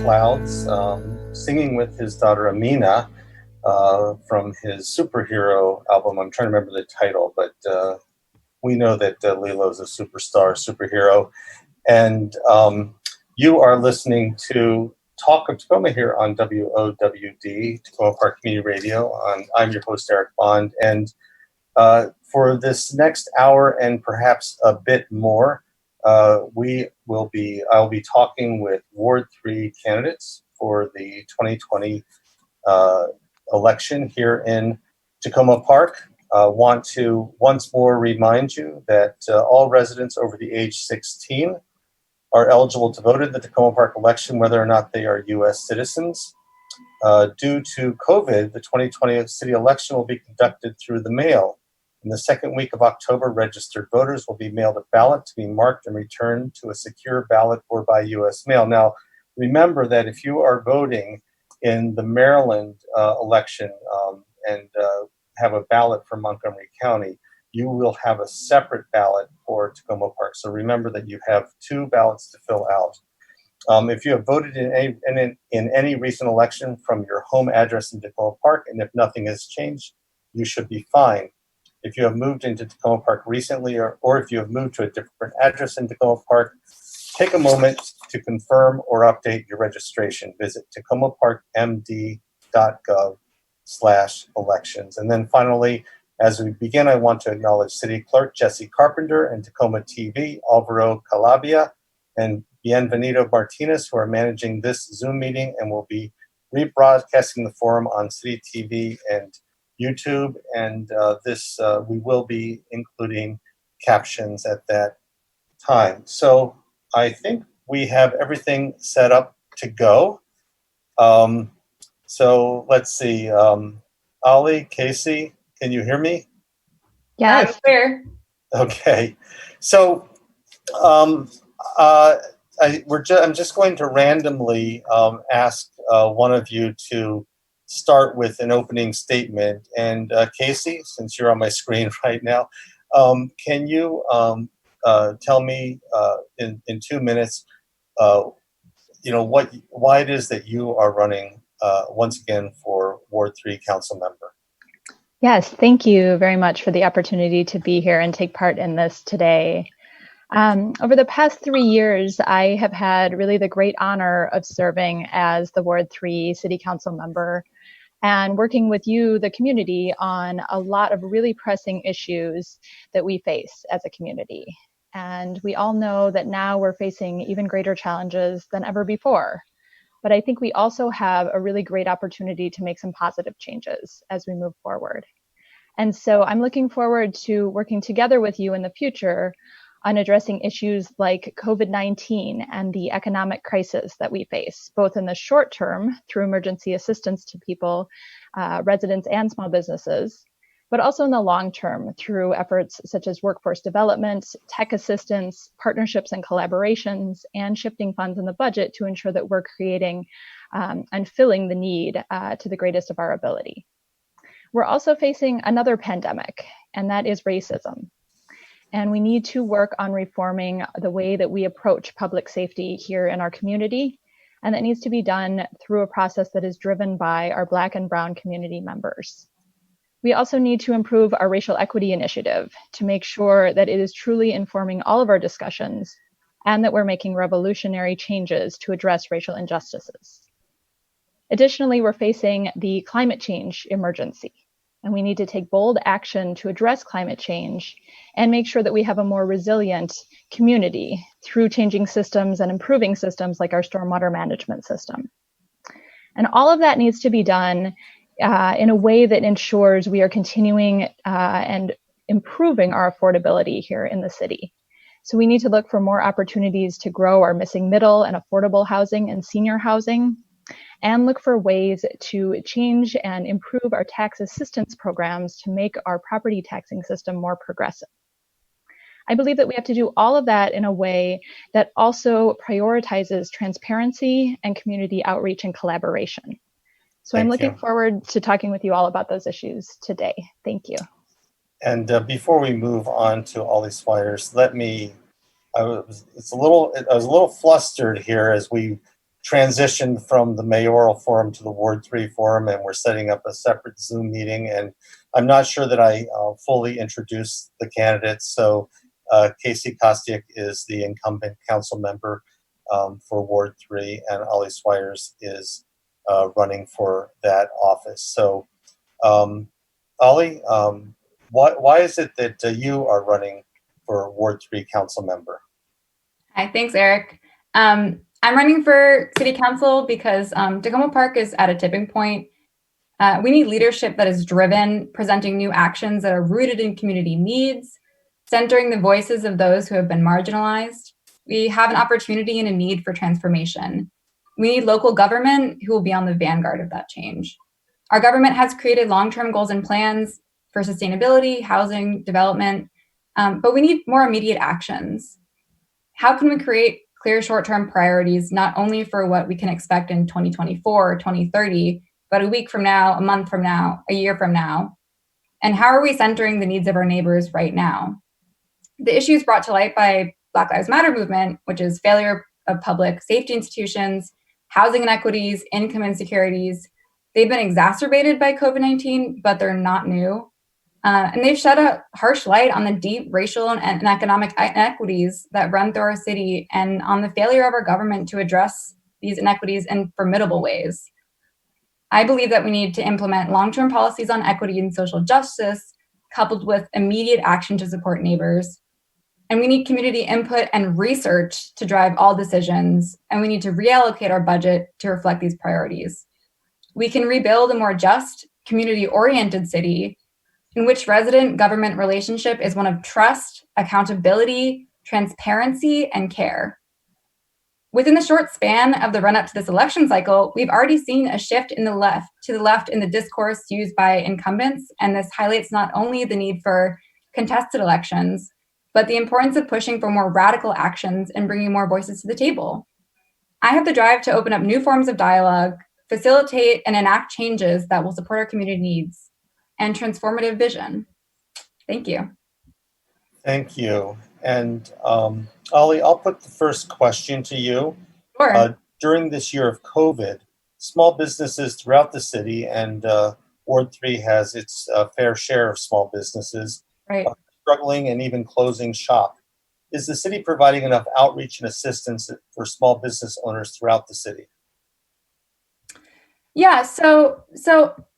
clouds, singing with his daughter Amina from his superhero album. I'm trying to remember the title, but we know that Lilo's a superhero. And you are listening to Talk of Tacoma here on WOWD, Tacoma Park Community Radio. I'm your host, Eric Bond. And for this next hour and perhaps a bit more, I'll be talking with Ward 3 candidates for the 2020 election here in Takoma Park. Want to once more remind you that all residents over the age 16 are eligible to vote in the Takoma Park election, whether or not they are U.S. citizens. Due to COVID, the 2020 city election will be conducted through the mail. In the second week of October, registered voters will be mailed a ballot to be marked and returned to a secure ballot or by U.S. mail. Now, remember that if you are voting in the Maryland election and have a ballot for Montgomery County, you will have a separate ballot for Takoma Park. So remember that you have two ballots to fill out. If you have voted in any recent election from your home address in Takoma Park, and if nothing has changed, you should be fine. If you have moved into Takoma Park recently, or if you have moved to a different address in Takoma Park, take a moment to confirm or update your registration. Visit tacomaparkmd.gov/elections. And then finally, as we begin, I want to acknowledge City Clerk Jesse Carpenter and Tacoma TV, Alvaro Calabia, and Bienvenido Martinez, who are managing this Zoom meeting and will be rebroadcasting the forum on City TV and YouTube. And we will be including captions at that time. So I think we have everything set up to go. So let's see. Olly, Kacy, can you hear me? Yes. Clear. Okay. So I'm just going to randomly ask one of you to start with an opening statement. And Kacy, since you're on my screen right now, can you tell me in 2 minutes, why it is that you are running once again for Ward 3 council member? Yes, thank you very much for the opportunity to be here and take part in this today. Over the past 3 years, I have had really the great honor of serving as the Ward 3 City Council member and working with you, the community, on a lot of really pressing issues that we face as a community. And we all know that now we're facing even greater challenges than ever before. But I think we also have a really great opportunity to make some positive changes as we move forward. And so I'm looking forward to working together with you in the future on addressing issues like COVID-19 and the economic crisis that we face, both in the short term through emergency assistance to people, residents and small businesses, but also in the long term through efforts such as workforce development, tech assistance, partnerships and collaborations, and shifting funds in the budget to ensure that we're creating and filling the need to the greatest of our ability. We're also facing another pandemic, and that is racism. And we need to work on reforming the way that we approach public safety here in our community. And that needs to be done through a process that is driven by our Black and Brown community members. We also need to improve our racial equity initiative to make sure that it is truly informing all of our discussions and that we're making revolutionary changes to address racial injustices. Additionally, we're facing the climate change emergency. And we need to take bold action to address climate change and make sure that we have a more resilient community through changing systems and improving systems like our stormwater management system. And all of that needs to be done in a way that ensures we are continuing and improving our affordability here in the city. So we need to look for more opportunities to grow our missing middle and affordable housing and senior housing, and look for ways to change and improve our tax assistance programs to make our property taxing system more progressive. I believe that we have to do all of that in a way that also prioritizes transparency and community outreach and collaboration. So I'm looking forward to talking with you all about those issues today. Thank you. And before we move on to Olly Swyers, I was a little flustered here as we transitioned from the mayoral forum to the Ward 3 forum, and we're setting up a separate Zoom meeting. And I'm not sure that I fully introduced the candidates. So Kacy Kostiuk is the incumbent council member for Ward 3, and Olly Swyers is running for that office. So Olly, why is it that you are running for Ward 3 council member? Hi, thanks, Eric. I'm running for city council because Takoma Park is at a tipping point. We need leadership that is driven, presenting new actions that are rooted in community needs, centering the voices of those who have been marginalized. We have an opportunity and a need for transformation. We need local government who will be on the vanguard of that change. Our government has created long-term goals and plans for sustainability, housing, development, but we need more immediate actions. How can we create clear short-term priorities, not only for what we can expect in 2024 or 2030, but a week from now, a month from now, a year from now? And how are we centering the needs of our neighbors right now? The issues brought to light by Black Lives Matter movement, which is failure of public safety institutions, housing inequities, income insecurities, they've been exacerbated by COVID-19, but they're not new. And they've shed a harsh light on the deep racial and economic inequities that run through our city and on the failure of our government to address these inequities in formidable ways. I believe that we need to implement long-term policies on equity and social justice, coupled with immediate action to support neighbors. And we need community input and research to drive all decisions, and we need to reallocate our budget to reflect these priorities. We can rebuild a more just, community-oriented city in which resident-government relationship is one of trust, accountability, transparency, and care. Within the short span of the run-up to this election cycle, we've already seen a shift to the left in the discourse used by incumbents, and this highlights not only the need for contested elections, but the importance of pushing for more radical actions and bringing more voices to the table. I have the drive to open up new forms of dialogue, facilitate and enact changes that will support our community needs and transformative vision. Thank you. Thank you. And Olly, I'll put the first question to you. Sure. During this year of COVID, small businesses throughout the city, and Ward 3 has its fair share of small businesses, Right. Struggling and even closing shop. Is the city providing enough outreach and assistance for small business owners throughout the city? Yeah, so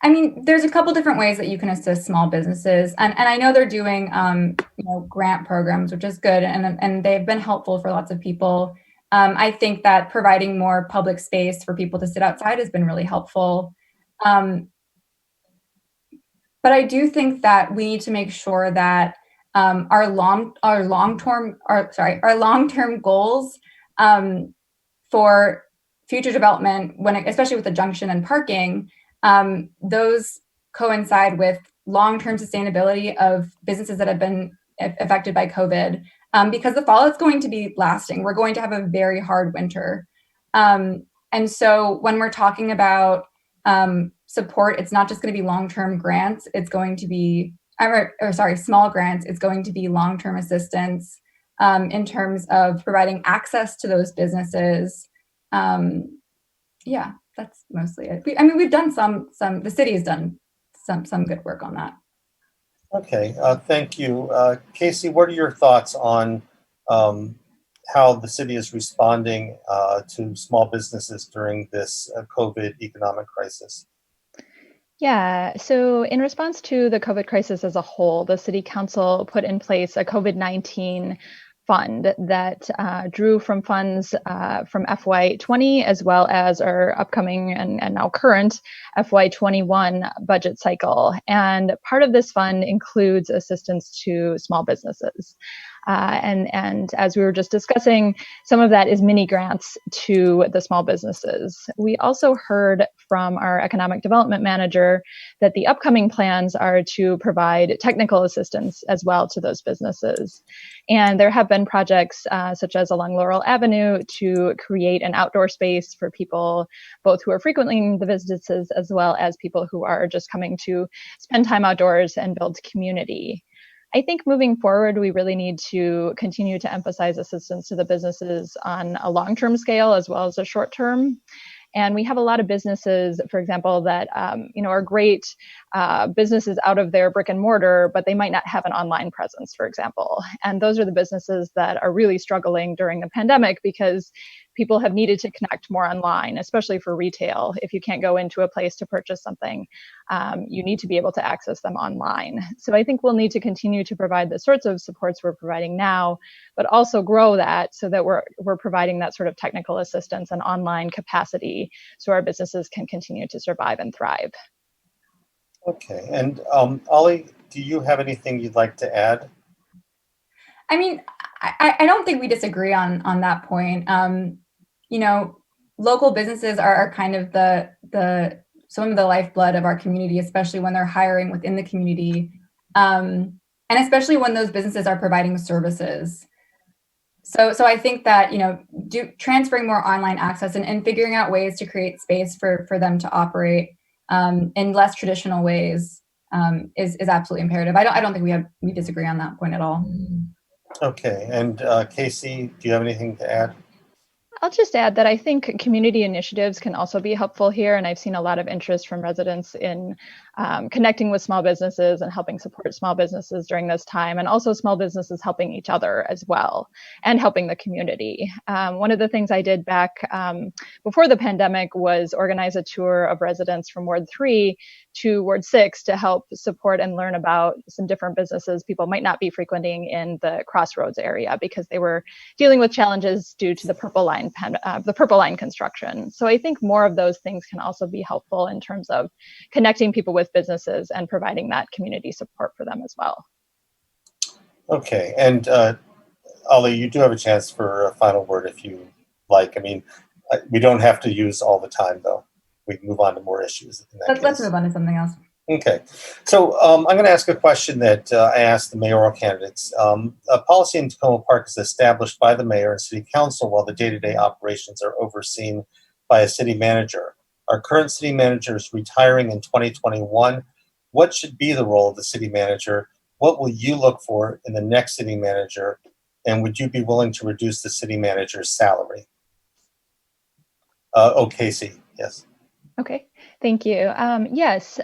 I mean, there's a couple different ways that you can assist small businesses, and I know they're doing grant programs, which is good, and they've been helpful for lots of people. I think that providing more public space for people to sit outside has been really helpful. But I do think that we need to make sure that our long-term goals for future development, especially with the junction and parking, those coincide with long-term sustainability of businesses that have been affected by COVID. Because the fall is going to be lasting. We're going to have a very hard winter. And so when we're talking about support, it's not just going to be long-term grants. It's going to be, small grants. It's going to be long-term assistance in terms of providing access to those businesses. Yeah, that's mostly it. We've done the city has done some good work on that. Okay, thank you. Kacy, what are your thoughts on how the city is responding to small businesses during this COVID economic crisis? Yeah, so in response to the COVID crisis as a whole, the City Council put in place a COVID-19 fund that drew from funds from FY20 as well as our upcoming and now current FY21 budget cycle. And part of this fund includes assistance to small businesses. And as we were just discussing, some of that is mini grants to the small businesses. We also heard from our economic development manager that the upcoming plans are to provide technical assistance as well to those businesses. And there have been projects such as along Laurel Avenue to create an outdoor space for people, both who are frequenting the businesses as well as people who are just coming to spend time outdoors and build community. I think moving forward, we really need to continue to emphasize assistance to the businesses on a long-term scale as well as a short-term. And we have a lot of businesses, for example, that are great businesses out of their brick and mortar, but they might not have an online presence, for example. And those are the businesses that are really struggling during the pandemic because people have needed to connect more online, especially for retail. If you can't go into a place to purchase something, you need to be able to access them online. So I think we'll need to continue to provide the sorts of supports we're providing now, but also grow that so that we're providing that sort of technical assistance and online capacity so our businesses can continue to survive and thrive. Okay, and Olly, do you have anything you'd like to add? I mean, I don't think we disagree on that point. Local businesses are kind of some of the lifeblood of our community, especially when they're hiring within the community, and especially when those businesses are providing services. So I think that transferring more online access and figuring out ways to create space for them to operate in less traditional ways is absolutely imperative. I don't think we disagree on that point at all. Okay, and Kacy, do you have anything to add? I'll just add that I think community initiatives can also be helpful here, and I've seen a lot of interest from residents in connecting with small businesses and helping support small businesses during this time, and also small businesses helping each other as well, and helping the community. One of the things I did back before the pandemic was organize a tour of residents from Ward 3 to Ward 6 to help support and learn about some different businesses people might not be frequenting in the Crossroads area because they were dealing with challenges due to the Purple Line construction. So I think more of those things can also be helpful in terms of connecting people with businesses and providing that community support for them as well. Okay, and Olly, you do have a chance for a final word if you like. I mean, we don't have to use all the time, though. We can move on to more issues. Let's move on to something else. Okay, so I'm going to ask a question that I asked the mayoral candidates. A policy in Takoma Park is established by the mayor and city council while the day-to-day operations are overseen by a city manager. Our current city manager is retiring in 2021. What should be the role of the city manager? What will you look for in the next city manager? And would you be willing to reduce the city manager's salary? Kacy, yes. Okay, thank you. Yes,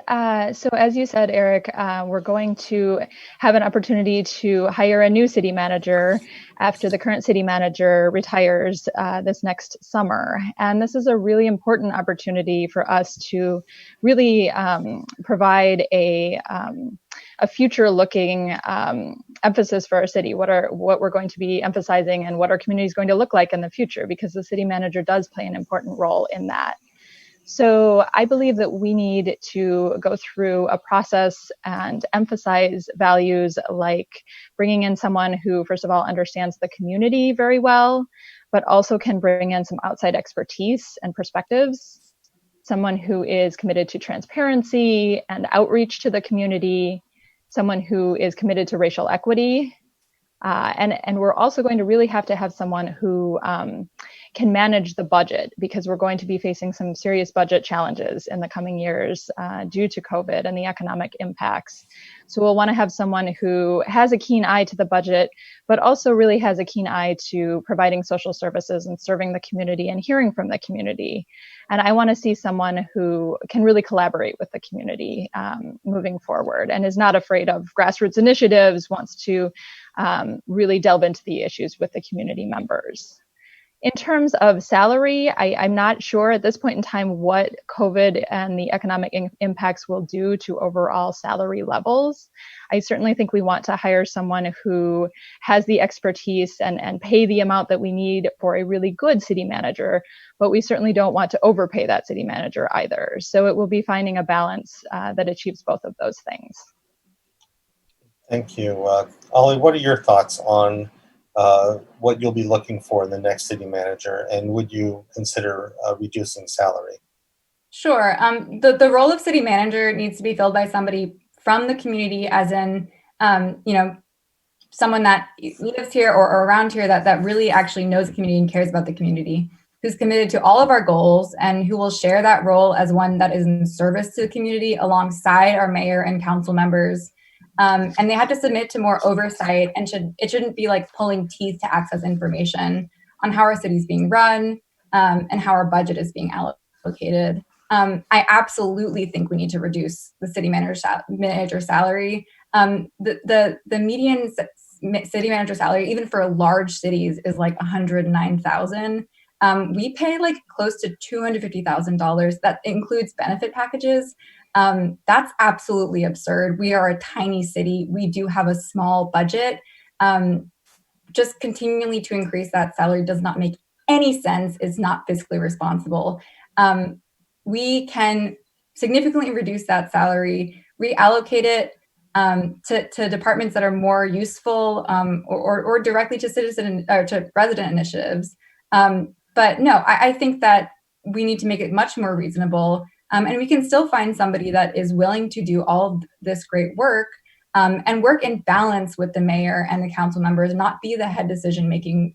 so as you said, Eric, we're going to have an opportunity to hire a new city manager after the current city manager retires this next summer. And this is a really important opportunity for us to really provide a future-looking emphasis for our city, what we're going to be emphasizing and what our community is going to look like in the future, because the city manager does play an important role in that. So I believe that we need to go through a process and emphasize values like bringing in someone who, first of all, understands the community very well, but also can bring in some outside expertise and perspectives, someone who is committed to transparency and outreach to the community, someone who is committed to racial equity. And we're also going to really have to have someone who can manage the budget, because we're going to be facing some serious budget challenges in the coming years due to COVID and the economic impacts. So we'll want to have someone who has a keen eye to the budget, but also really has a keen eye to providing social services and serving the community and hearing from the community. And I want to see someone who can really collaborate with the community moving forward and is not afraid of grassroots initiatives, wants to really delve into the issues with the community members. In terms of salary, I'm not sure at this point in time what COVID and the economic impacts will do to overall salary levels. I certainly think we want to hire someone who has the expertise and pay the amount that we need for a really good city manager, but we certainly don't want to overpay that city manager either. So it will be finding a balance that achieves both of those things. Thank you. Olly, what are your thoughts on what you'll be looking for in the next city manager, and would you consider reducing salary? Sure. The role of city manager needs to be filled by somebody from the community, as in, someone that lives here or around here that really actually knows the community and cares about the community, who's committed to all of our goals and who will share that role as one that is in service to the community alongside our mayor and council members, And they have to submit to more oversight, and it shouldn't be like pulling teeth to access information on how our city is being run, and how our budget is being allocated. I absolutely think we need to reduce the city manager salary. The median city manager salary, even for large cities, is like $109,000. We pay like close to $250,000. That includes benefit packages. That's absolutely absurd. We are a tiny city. We do have a small budget. Just continually to increase that salary does not make any sense. It's not fiscally responsible. We can significantly reduce that salary, reallocate it to departments that are more useful, or directly to citizen or to resident initiatives. But no, I think that we need to make it much more reasonable, and we can still find somebody that is willing to do all of this great work, and work in balance with the mayor and the council members, not be the head decision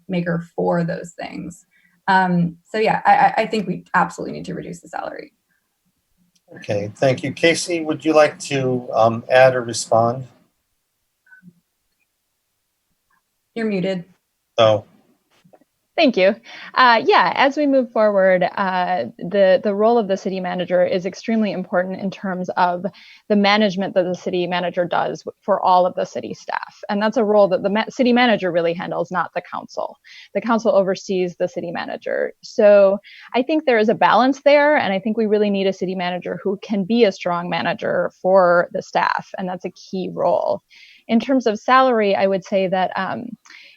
maker for those things. So yeah, I think we absolutely need to reduce the salary. Okay, thank you. Kacy, would you like to add or respond? You're muted. Oh. Thank you. Yeah, as we move forward, the role of the city manager is extremely important in terms of the management that the city manager does for all of the city staff. And that's a role that the city manager really handles, not the council. The council oversees the city manager. So I think there is a balance there, and I think we really need a city manager who can be a strong manager for the staff, and that's a key role. In terms of salary, I would say that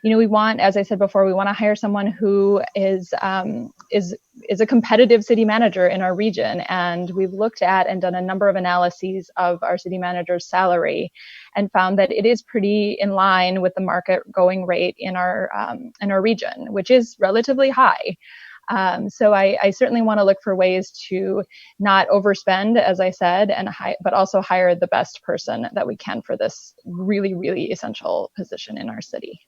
we want, as I said before, we want to hire someone who is a competitive city manager in our region. And we've looked at and done a number of analyses of our city manager's salary, and found that it is pretty in line with the market going rate in our region, which is relatively high. So I certainly want to look for ways to not overspend, as I said, but also hire the best person that we can for this really, really essential position in our city.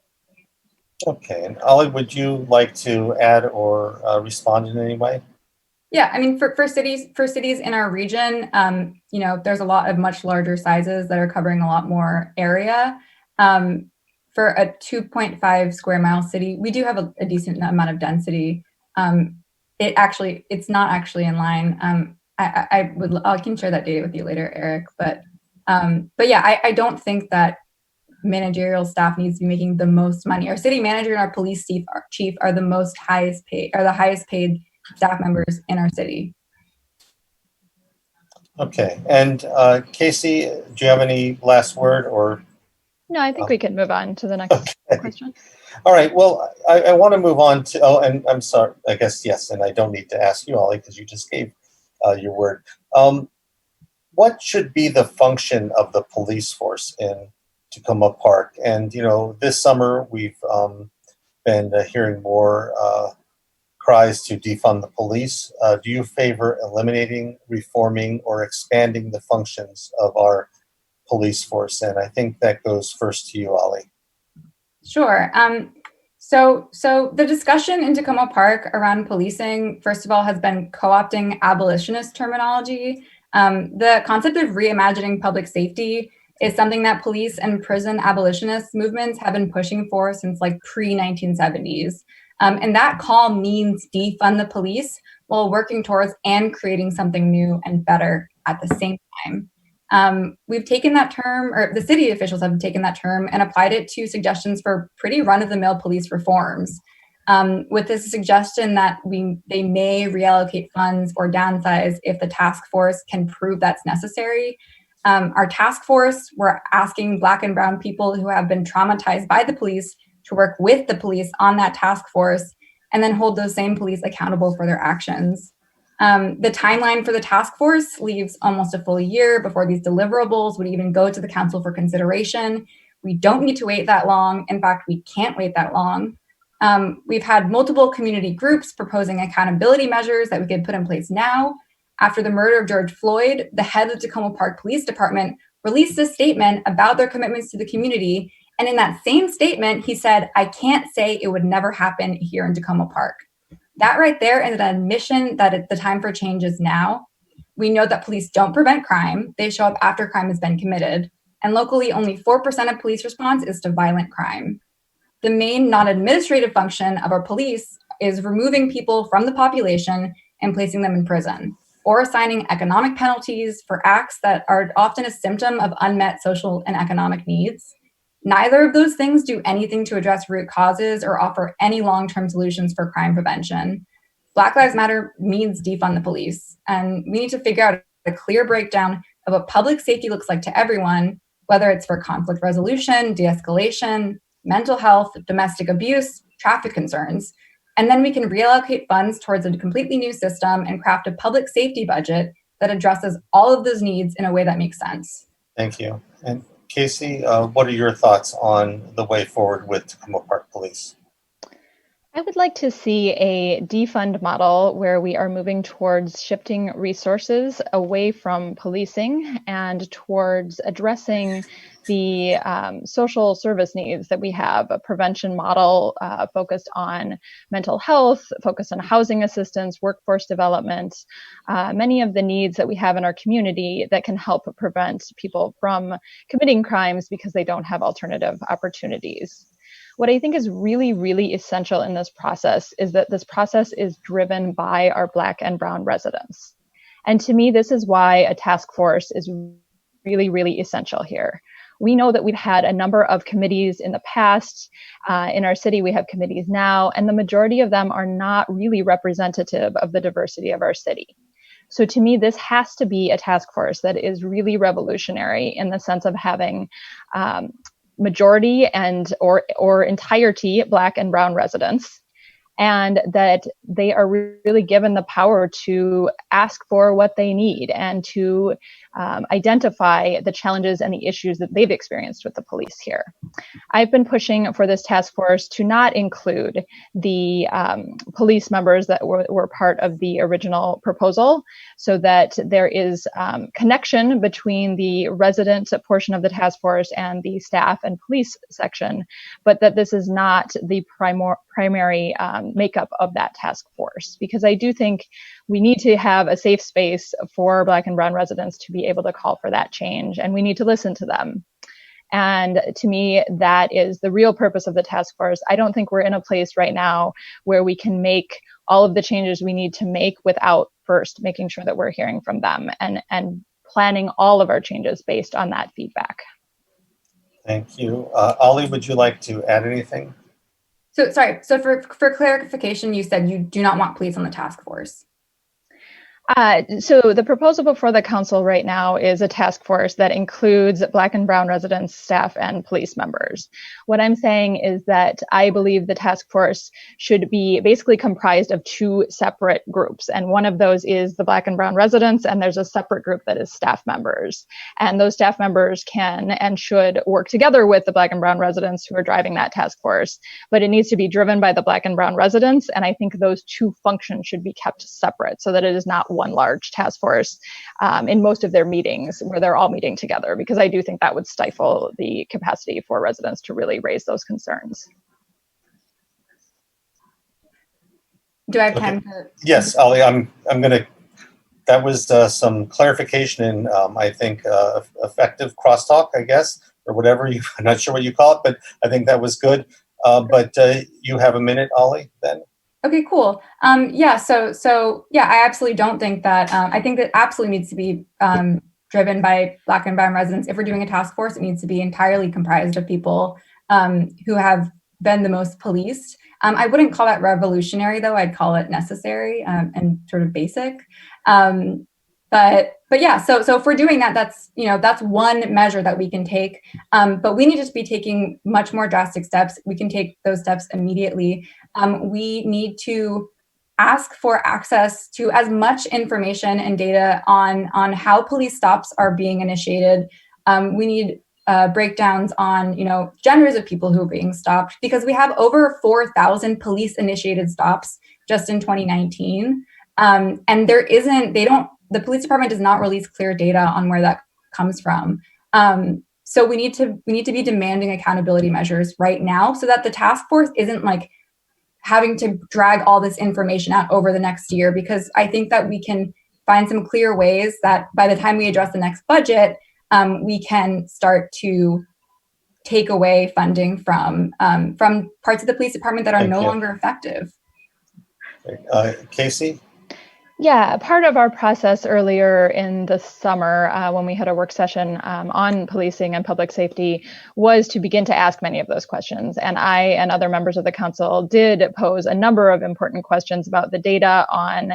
Okay, and Olly, would you like to add or respond in any way? Yeah, I mean, for cities in our region, there's a lot of much larger sizes that are covering a lot more area. For a 2.5 square mile city, we do have a decent amount of density. It's not actually in line. I can share that data with you later, Eric. But yeah, I don't think that managerial staff needs to be making the most money. Our city manager and our police chief are the highest paid staff members in our city. Okay, and Kacy, do you have any last word or? No, I think we can move on to the next question. All right. Well, I want to move on to. Oh, and I'm sorry. I guess yes, and I don't need to ask you, Olly, because you just gave your word. What should be the function of the police force in Takoma Park? And this summer we've been hearing more cries to defund the police. Do you favor eliminating, reforming, or expanding the functions of our police force? And I think that goes first to you, Olly. Sure. So the discussion in Takoma Park around policing, first of all, has been co-opting abolitionist terminology. The concept of reimagining public safety is something that police and prison abolitionist movements have been pushing for since like pre-1970s. And that call means defund the police while working towards and creating something new and better at the same time. We've taken that term, or the city officials have taken that term and applied it to suggestions for pretty run-of-the-mill police reforms, with this suggestion that they may reallocate funds or downsize if the task force can prove that's necessary. Our task force, we're asking Black and Brown people who have been traumatized by the police to work with the police on that task force, and then hold those same police accountable for their actions. The timeline for the task force leaves almost a full year before these deliverables would even go to the council for consideration. We don't need to wait that long. In fact, we can't wait that long. We've had multiple community groups proposing accountability measures that we could put in place now. After the murder of George Floyd, the head of the Takoma Park Police Department released a statement about their commitments to the community. And in that same statement, he said, "I can't say it would never happen here in Takoma Park." That right there is an admission that the time for change is now. We know that police don't prevent crime. They show up after crime has been committed. and locally only 4% of police response is to violent crime. The main non-administrative function of our police is removing people from the population and placing them in prison, or assigning economic penalties for acts that are often a symptom of unmet social and economic needs. Neither of those things do anything to address root causes or offer any long-term solutions for crime prevention. Black Lives Matter means defund the police, and we need to figure out a clear breakdown of what public safety looks like to everyone, whether it's for conflict resolution, de-escalation, mental health, domestic abuse, traffic concerns. And then we can reallocate funds towards a completely new system and craft a public safety budget that addresses all of those needs in a way that makes sense. Thank you. And Kacy, what are your thoughts on the way forward with Takoma Park Police? I would like to see a defund model where we are moving towards shifting resources away from policing and towards addressing the social service needs that we have, a prevention model focused on mental health, focused on housing assistance, workforce development, many of the needs that we have in our community that can help prevent people from committing crimes because they don't have alternative opportunities. What I think is really, really essential in this process is that this process is driven by our Black and Brown residents. And to me, this is why a task force is really, really essential here. We know that we've had a number of committees in the past. In our city, we have committees now, and the majority of them are not really representative of the diversity of our city. So to me, this has to be a task force that is really revolutionary in the sense of having majority and or entirety Black and Brown residents, and that they are really given the power to ask for what they need and to identify the challenges and the issues that they've experienced with the police here. I've been pushing for this task force to not include the police members that were part of the original proposal, so that there is connection between the resident portion of the task force and the staff and police section, but that this is not the primary makeup of that task force, because I do think we need to have a safe space for Black and Brown residents to be able to call for that change, and we need to listen to them. And to me, that is the real purpose of the task force. I don't think we're in a place right now where we can make all of the changes we need to make without first making sure that we're hearing from them and planning all of our changes based on that feedback. Thank you. Olly, would you like to add anything? So sorry, so for clarification, you said you do not want police on the task force. So the proposal before the council right now is a task force that includes Black and Brown residents, staff, and police members. What I'm saying is that I believe the task force should be basically comprised of two separate groups. And one of those is the Black and Brown residents, and there's a separate group that is staff members. And those staff members can and should work together with the Black and Brown residents who are driving that task force. But it needs to be driven by the Black and Brown residents. And I think those two functions should be kept separate so that it is not one large task force in most of their meetings where they're all meeting together, because I do think that would stifle the capacity for residents to really raise those concerns. Do I have time to? Yes, Olly, I'm gonna, that was some clarification and I think effective crosstalk, I guess, or whatever you, I'm not sure what you call it, but I think that was good. But you have a minute, Olly, then. Okay, cool. Yeah, so yeah, I absolutely don't think that, I think that absolutely needs to be driven by Black and Brown residents. If we're doing a task force, it needs to be entirely comprised of people who have been the most policed. I wouldn't call that revolutionary, though. I'd call it necessary and sort of basic. But yeah, so if we're doing that, that's, you know, that's one measure that we can take. But we need to be taking much more drastic steps. We can take those steps immediately. We need to ask for access to as much information and data on how police stops are being initiated. We need breakdowns on, you know, genders of people who are being stopped, because we have over 4,000 police initiated stops just in 2019. And there isn't, the police department does not release clear data on where that comes from. So we need to be demanding accountability measures right now, so that the task force isn't like having to drag all this information out over the next year, because I think that we can find some clear ways that by the time we address the next budget, we can start to take away funding from parts of the police department that are no longer effective. Kacy? Yeah, part of our process earlier in the summer, when we had a work session on policing and public safety, was to begin to ask many of those questions. And I and other members of the council did pose a number of important questions about the data on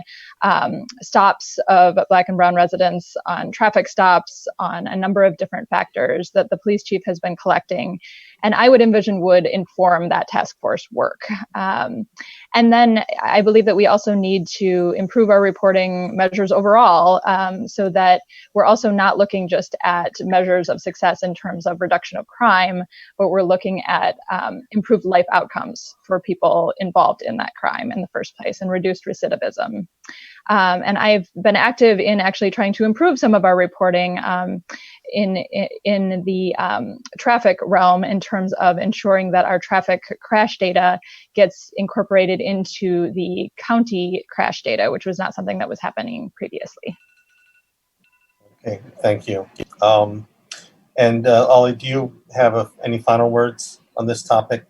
stops of Black and brown residents, on traffic stops, on a number of different factors that the police chief has been collecting, and I would envision would inform that task force work. And then I believe that we also need to improve our reporting measures overall, so that we're also not looking just at measures of success in terms of reduction of crime, but we're looking at improved life outcomes for people involved in that crime in the first place and reduced recidivism. And I've been active in actually trying to improve some of our reporting in the traffic realm, in terms of ensuring that our traffic crash data gets incorporated into the county crash data, which was not something that was happening previously. Okay, thank you. And Olly, do you have any final words on this topic?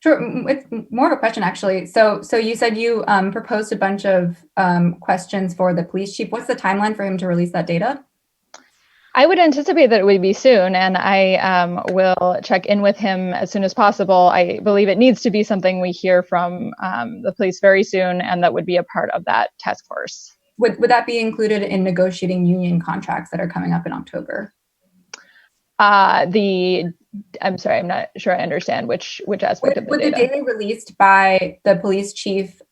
Sure, it's more of a question, actually. So you said you proposed a bunch of questions for the police chief. What's the timeline for him to release that data? I would anticipate that it would be soon, and I will check in with him as soon as possible. I believe it needs to be something we hear from the police very soon, and that would be a part of that task force. Would that be included in negotiating union contracts that are coming up in October? I'm sorry, I'm not sure I understand which aspect of the data. Would the data released by the police chief,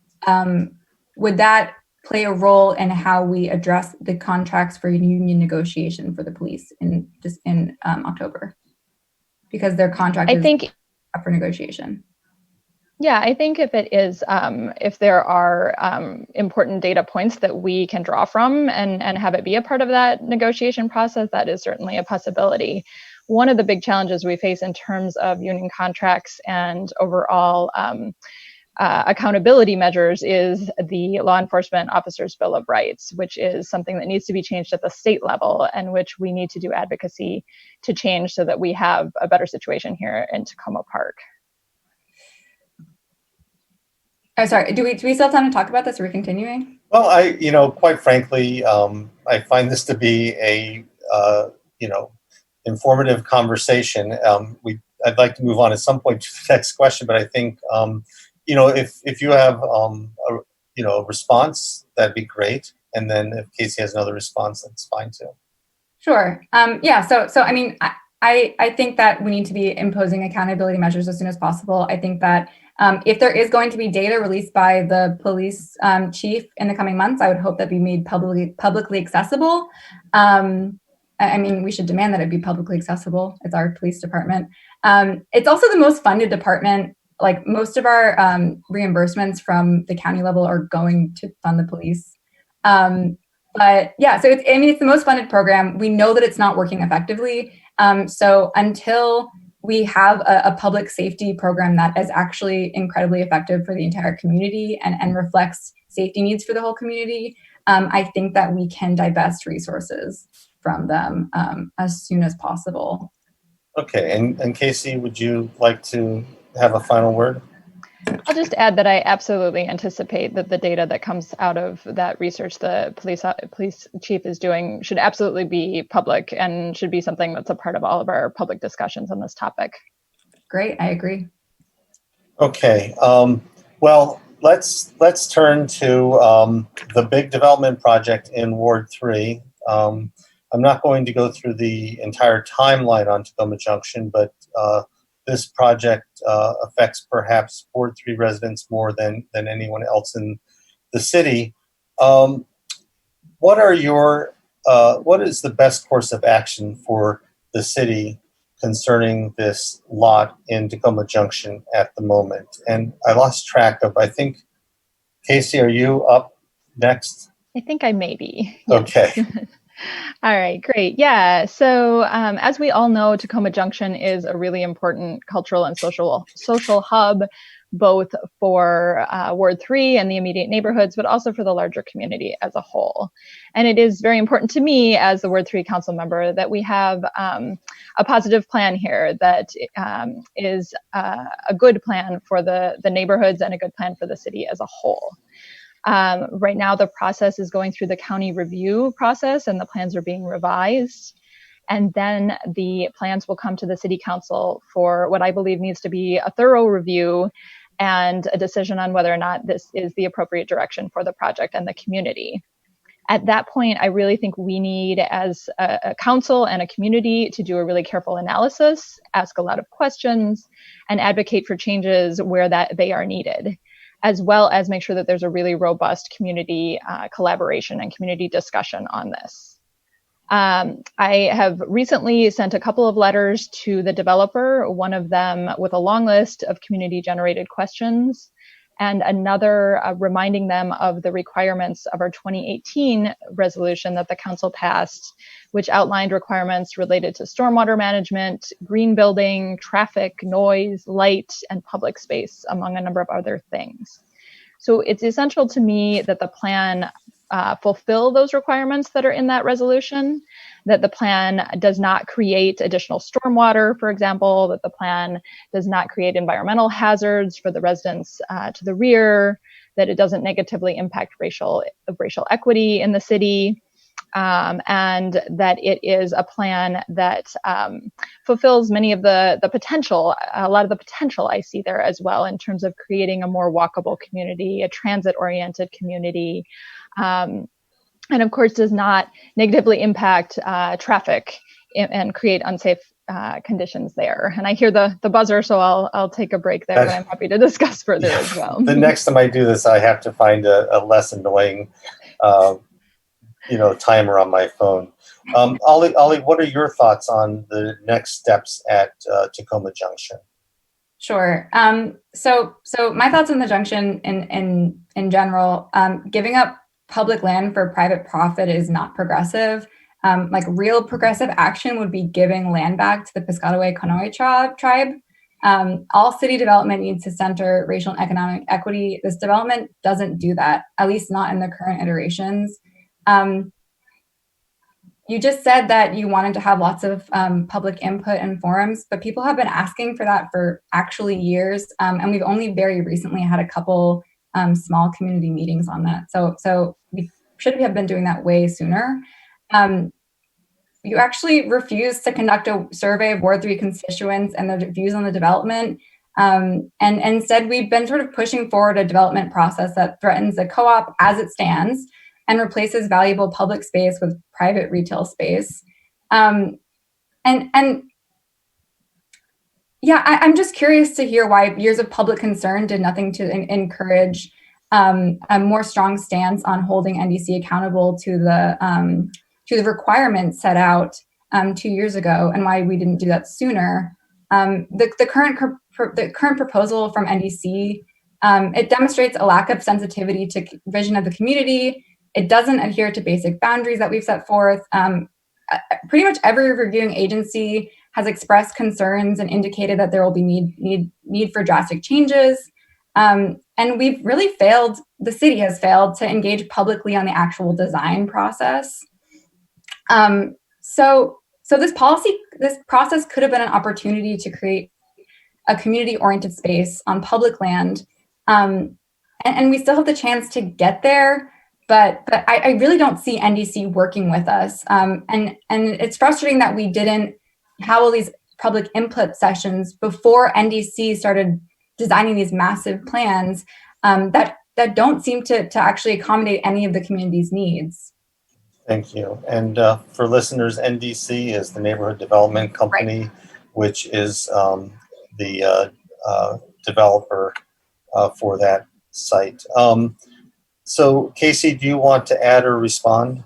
would that play a role in how we address the contracts for union negotiation for the police in October? Because their contract is up for negotiation. Yeah, I think if it is, if there are important data points that we can draw from and have it be a part of that negotiation process, that is certainly a possibility. One of the big challenges we face in terms of union contracts and overall accountability measures is the Law Enforcement Officers' Bill of Rights, which is something that needs to be changed at the state level, and which we need to do advocacy to change so that we have a better situation here in Takoma Park. Oh, sorry. Do we still have time to talk about this? Or are we continuing? Well, quite frankly, I find this to be a, informative conversation. I'd like to move on at some point to the next question, but I think, if you have, a response, that'd be great. And then if Kacy has another response, that's fine too. Sure. Yeah. So I mean, I think that we need to be imposing accountability measures as soon as possible. I think that if there is going to be data released by the police chief in the coming months, I would hope that be made publicly accessible. I mean, we should demand that it be publicly accessible. It's our police department. It's also the most funded department. Like, most of our reimbursements from the county level are going to fund the police. But yeah, so it's the most funded program. We know that it's not working effectively. So until we have a public safety program that is actually incredibly effective for the entire community and reflects safety needs for the whole community, I think that we can divest resources from them as soon as possible. Okay, and Kacy, would you like to have a final word? I'll just add that I absolutely anticipate that the data that comes out of that research the police chief is doing should absolutely be public and should be something that's a part of all of our public discussions on this topic. Great, I agree. Okay, well, let's turn to the big development project in Ward 3. I'm not going to go through the entire timeline on Takoma Junction, but this project affects perhaps Ward 3 residents more than anyone else in the city. What is the best course of action for the city concerning this lot in Takoma Junction at the moment? And I lost track of, I think, Kacy, are you up next? I think I may be. Yes. Okay. All right, great. Yeah. So as we all know, Takoma Junction is a really important cultural and social hub, both for Ward 3 and the immediate neighborhoods, but also for the larger community as a whole. And it is very important to me as the Ward 3 council member that we have a positive plan here that is a good plan for the neighborhoods and a good plan for the city as a whole. Right now, the process is going through the county review process and the plans are being revised. And then the plans will come to the city council for what I believe needs to be a thorough review and a decision on whether or not this is the appropriate direction for the project and the community. At that point, I really think we need, as a council and a community, to do a really careful analysis, ask a lot of questions, and advocate for changes where that they are needed, as well as make sure that there's a really robust community collaboration and community discussion on this. I have recently sent a couple of letters to the developer, one of them with a long list of community-generated questions, and another reminding them of the requirements of our 2018 resolution that the council passed, which outlined requirements related to stormwater management, green building, traffic, noise, light, and public space, among a number of other things. So it's essential to me that the plan fulfill those requirements that are in that resolution, that the plan does not create additional stormwater, for example, that the plan does not create environmental hazards for the residents to the rear, that it doesn't negatively impact racial equity in the city, and that it is a plan that fulfills many of the potential, a lot of the potential I see there as well in terms of creating a more walkable community, a transit-oriented community, and of course does not negatively impact traffic and create unsafe conditions there. And I hear the buzzer, so I'll take a break there, but I'm happy to discuss further as well. The next time I do this, I have to find a less annoying timer on my phone. Olly, what are your thoughts on the next steps at Takoma Junction? Sure. So my thoughts on the junction in general, giving up public land for private profit is not progressive. Like real progressive action would be giving land back to the Piscataway Conoy tribe. All city development needs to center racial and economic equity. This development doesn't do that, at least not in the current iterations. You just said that you wanted to have lots of public input and forums, but people have been asking for that for actually years. And we've only very recently had a couple small community meetings on that. So we should have been doing that way sooner. You actually refused to conduct a survey of Ward 3 constituents and their views on the development. And instead, we've been sort of pushing forward a development process that threatens the co-op as it stands and replaces valuable public space with private retail space. I'm just curious to hear why years of public concern did nothing to encourage a more strong stance on holding NDC accountable to the requirements set out 2 years ago, and why we didn't do that sooner. The current proposal from NDC, it demonstrates a lack of sensitivity to vision of the community. It doesn't adhere to basic boundaries that we've set forth. Pretty much every reviewing agency has expressed concerns and indicated that there will be need for drastic changes. And we've really failed, the city has failed to engage publicly on the actual design process. So this process could have been an opportunity to create a community-oriented space on public land. And we still have the chance to get there, but I really don't see NDC working with us. And it's frustrating that we didn't have all these public input sessions before NDC started designing these massive plans that don't seem to actually accommodate any of the community's needs. Thank you. And for listeners, NDC is the Neighborhood Development Company, right, which is the developer for that site. So Kacy, do you want to add or respond?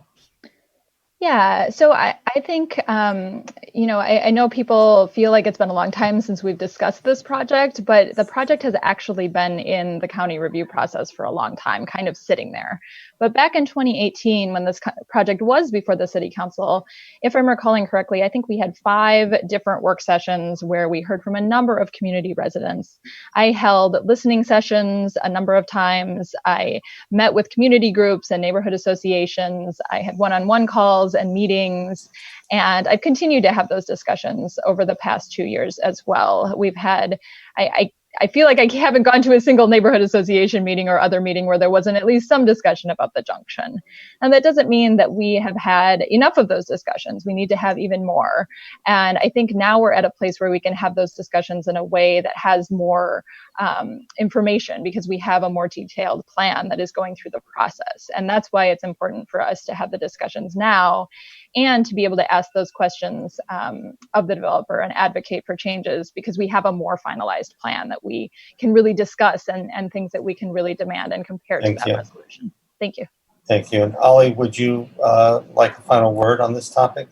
Yeah, so I I think, I know people feel like it's been a long time since we've discussed this project, but the project has actually been in the county review process for a long time, kind of sitting there. But back in 2018, when this project was before the city council, if I'm recalling correctly, I think we had 5 different work sessions where we heard from a number of community residents. I held listening sessions a number of times. I met with community groups and neighborhood associations. I had one-on-one calls and meetings. And I've continued to have those discussions over the past 2 years as well. We've had, I feel like I haven't gone to a single neighborhood association meeting or other meeting where there wasn't at least some discussion about the junction. And that doesn't mean that we have had enough of those discussions. We need to have even more. And I think now we're at a place where we can have those discussions in a way that has more information, because we have a more detailed plan that is going through the process. And that's why it's important for us to have the discussions now and to be able to ask those questions of the developer and advocate for changes, because we have a more finalized plan that we can really discuss and things that we can really demand and compare to that resolution. Thank you. Thank you. And Olly, would you like a final word on this topic?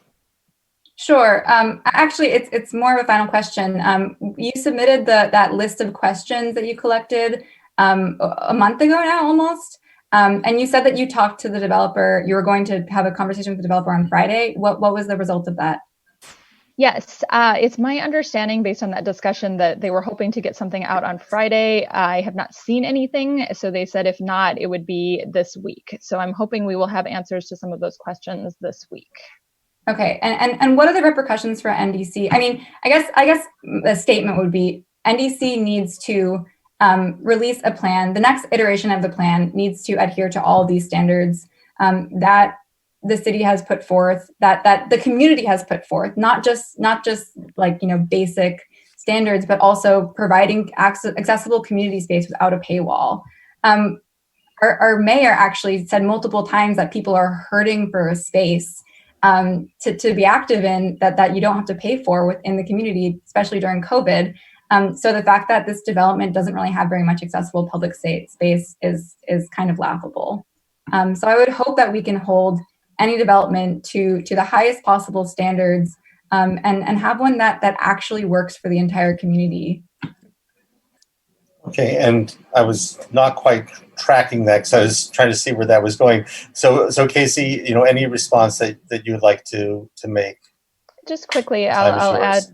Sure. Actually, it's more of a final question. You submitted that list of questions that you collected a month ago now, almost. And you said that you talked to the developer. You were going to have a conversation with the developer on Friday. What was the result of that? Yes, it's my understanding based on that discussion that they were hoping to get something out on Friday. I have not seen anything, so they said if not, it would be this week. So I'm hoping we will have answers to some of those questions this week. Okay, and what are the repercussions for NDC? I mean, I guess the statement would be NDC needs to release a plan. The next iteration of the plan needs to adhere to all these standards that the city has put forth, that the community has put forth, not just like, basic standards, but also providing accessible community space without a paywall. Our mayor actually said multiple times that people are hurting for a space to be active in that you don't have to pay for within the community, especially during COVID. So the fact that this development doesn't really have very much accessible public space is kind of laughable. So I would hope that we can hold any development to the highest possible standards and have one that actually works for the entire community. Okay, and I was not quite tracking that because I was trying to see where that was going. So Kacy, any response that you would like to make? Just quickly, I'll add.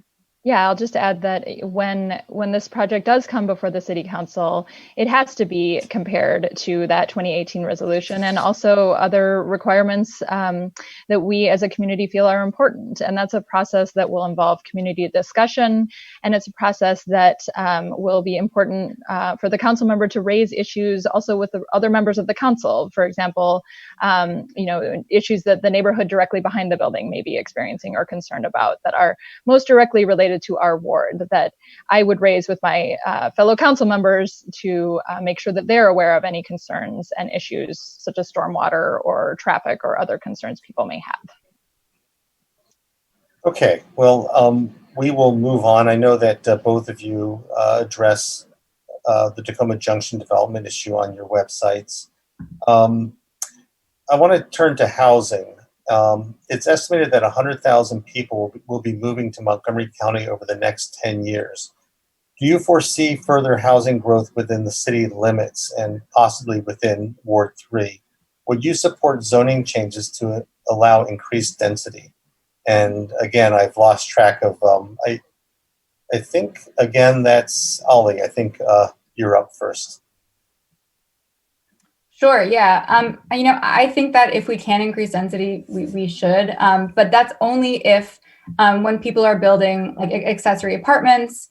Yeah, I'll just add that when this project does come before the city council, it has to be compared to that 2018 resolution and also other requirements that we as a community feel are important. And that's a process that will involve community discussion, and it's a process that will be important for the council member to raise issues also with the other members of the council. For example, issues that the neighborhood directly behind the building may be experiencing or concerned about that are most directly related to our ward, that I would raise with my fellow council members to make sure that they're aware of any concerns and issues such as stormwater or traffic or other concerns people may have. Okay, well, we will move on. I know that both of you address the Takoma Junction development issue on your websites. I want to turn to housing. It's estimated that 100,000 people will be moving to Montgomery County over the next 10 years. Do you foresee further housing growth within the city limits and possibly within Ward 3? Would you support zoning changes to allow increased density? And again, I've lost track of, I think, again, that's Olly. I think you're up first. Sure, yeah. I think that if we can increase density, we should, but that's only if when people are building like accessory apartments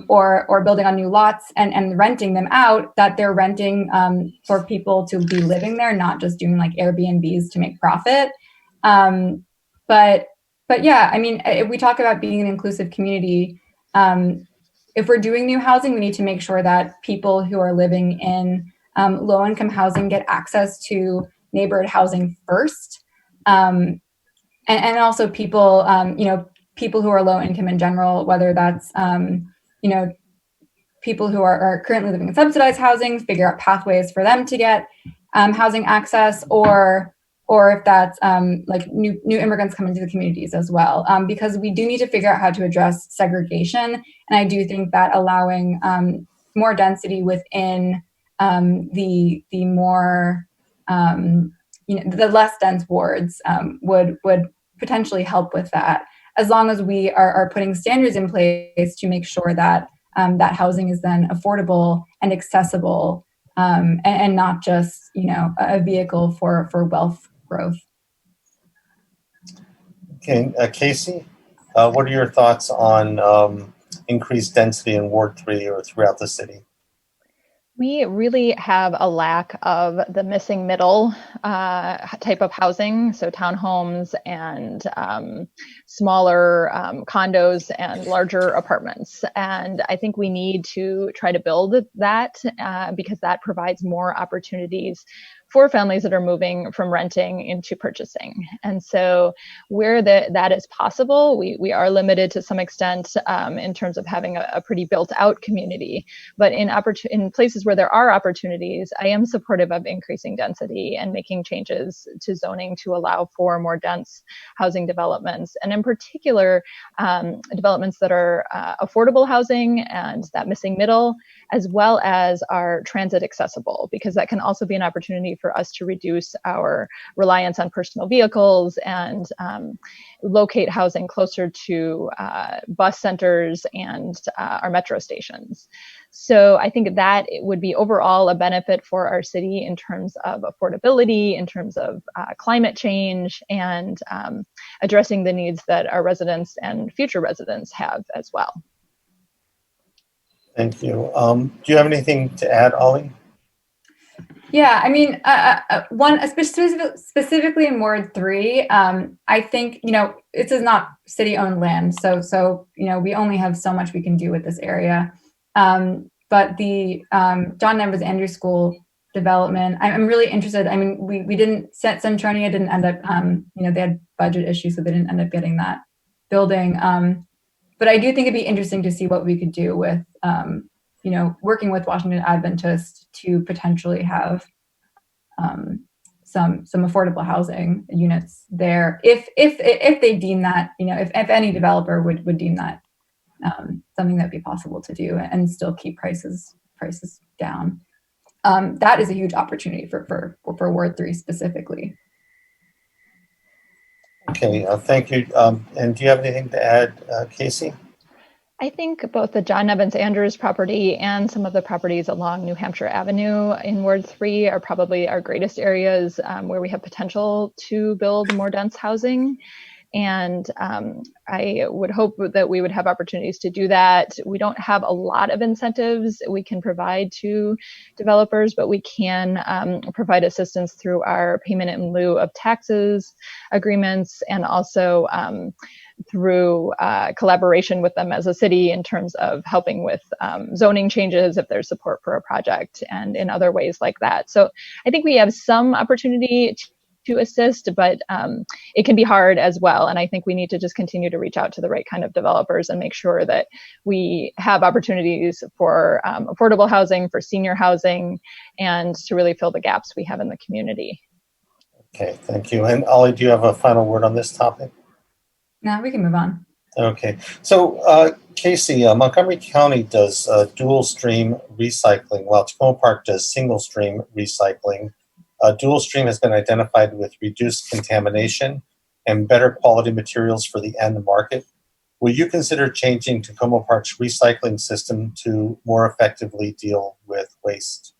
or building on new lots and renting them out, that they're renting for people to be living there, not just doing like Airbnbs to make profit. But yeah, I mean, if we talk about being an inclusive community, if we're doing new housing, we need to make sure that people who are living in low-income housing get access to neighborhood housing first, and also people, people who are low income in general, whether that's people who are currently living in subsidized housing, figure out pathways for them to get housing access, or or if that's like new immigrants coming to the communities as well, because we do need to figure out how to address segregation. And I do think that allowing more density within the more the less dense wards would potentially help with that, as long as we are putting standards in place to make sure that that housing is then affordable and accessible, and not just a vehicle for wealth growth. Okay, Kacy, what are your thoughts on increased density in Ward 3 or throughout the city? We really have a lack of the missing middle type of housing, so townhomes and smaller condos and larger apartments. And I think we need to try to build that because that provides more opportunities for families that are moving from renting into purchasing. And so where that is possible, we are limited to some extent in terms of having a pretty built out community. But in places where there are opportunities, I am supportive of increasing density and making changes to zoning to allow for more dense housing developments. And in particular, developments that are affordable housing and that missing middle, as well as are transit accessible, because that can also be an opportunity for us to reduce our reliance on personal vehicles and locate housing closer to bus centers and our metro stations. So I think that it would be overall a benefit for our city in terms of affordability, in terms of climate change, and addressing the needs that our residents and future residents have as well. Thank you. Do you have anything to add, Olly? Yeah, I mean, specifically in Ward 3, I think, this is not city-owned land, so we only have so much we can do with this area. But the John Nevers Andrew School development, I'm really interested. I mean, we didn't, Centronia didn't end up, they had budget issues, so they didn't end up getting that building. But I do think it'd be interesting to see what we could do with, working with Washington Adventist to potentially have some affordable housing units there, if they deem that, if any developer would deem that something that'd be possible to do and still keep prices down. That is a huge opportunity for Ward 3 specifically. Okay, thank you. And do you have anything to add, Kacy? I think both the John Nevins Andrews property and some of the properties along New Hampshire Avenue in Ward 3 are probably our greatest areas where we have potential to build more dense housing. And I would hope that we would have opportunities to do that. We don't have a lot of incentives we can provide to developers, but we can provide assistance through our payment in lieu of taxes agreements, and also through collaboration with them as a city in terms of helping with zoning changes if there's support for a project, and in other ways like that. So I think we have some opportunity to assist, but it can be hard as well. And I think we need to just continue to reach out to the right kind of developers and make sure that we have opportunities for affordable housing, for senior housing, and to really fill the gaps we have in the community. Okay, thank you. And Olly, do you have a final word on this topic? No, we can move on. Okay, so Kacy, Montgomery County does dual stream recycling, while Takoma Park does single stream recycling. Dual stream has been identified with reduced contamination and better quality materials for the end market. Will you consider changing Takoma Park's recycling system to more effectively deal with waste?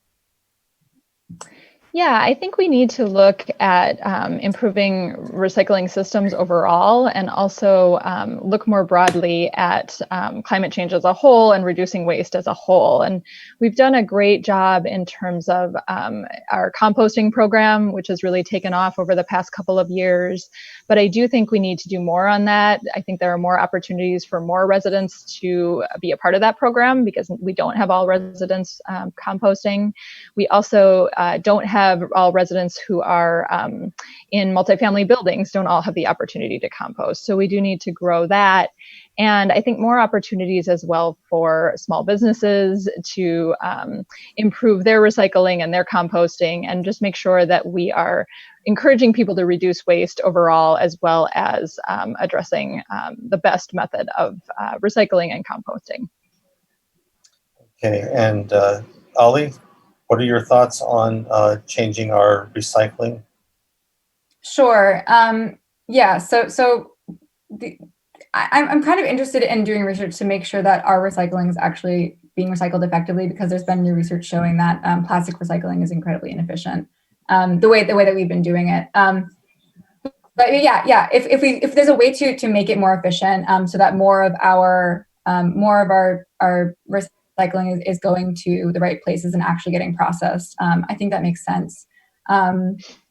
Yeah, I think we need to look at improving recycling systems overall, and also look more broadly at climate change as a whole and reducing waste as a whole. And we've done a great job in terms of our composting program, which has really taken off over the past couple of years. But I do think we need to do more on that. I think there are more opportunities for more residents to be a part of that program, because we don't have all residents composting. We also don't have have all residents who are in multifamily buildings don't all have the opportunity to compost. So we do need to grow that. And I think more opportunities as well for small businesses to improve their recycling and their composting, and just make sure that we are encouraging people to reduce waste overall, as well as addressing the best method of recycling and composting. Okay, and Olly, what are your thoughts on changing our recycling? Sure. Yeah. I'm kind of interested in doing research to make sure that our recycling is actually being recycled effectively, because there's been new research showing that plastic recycling is incredibly inefficient. The way that we've been doing it. But yeah. If there's a way to make it more efficient, so that more of our recycling is going to the right places and actually getting processed, I think that makes sense.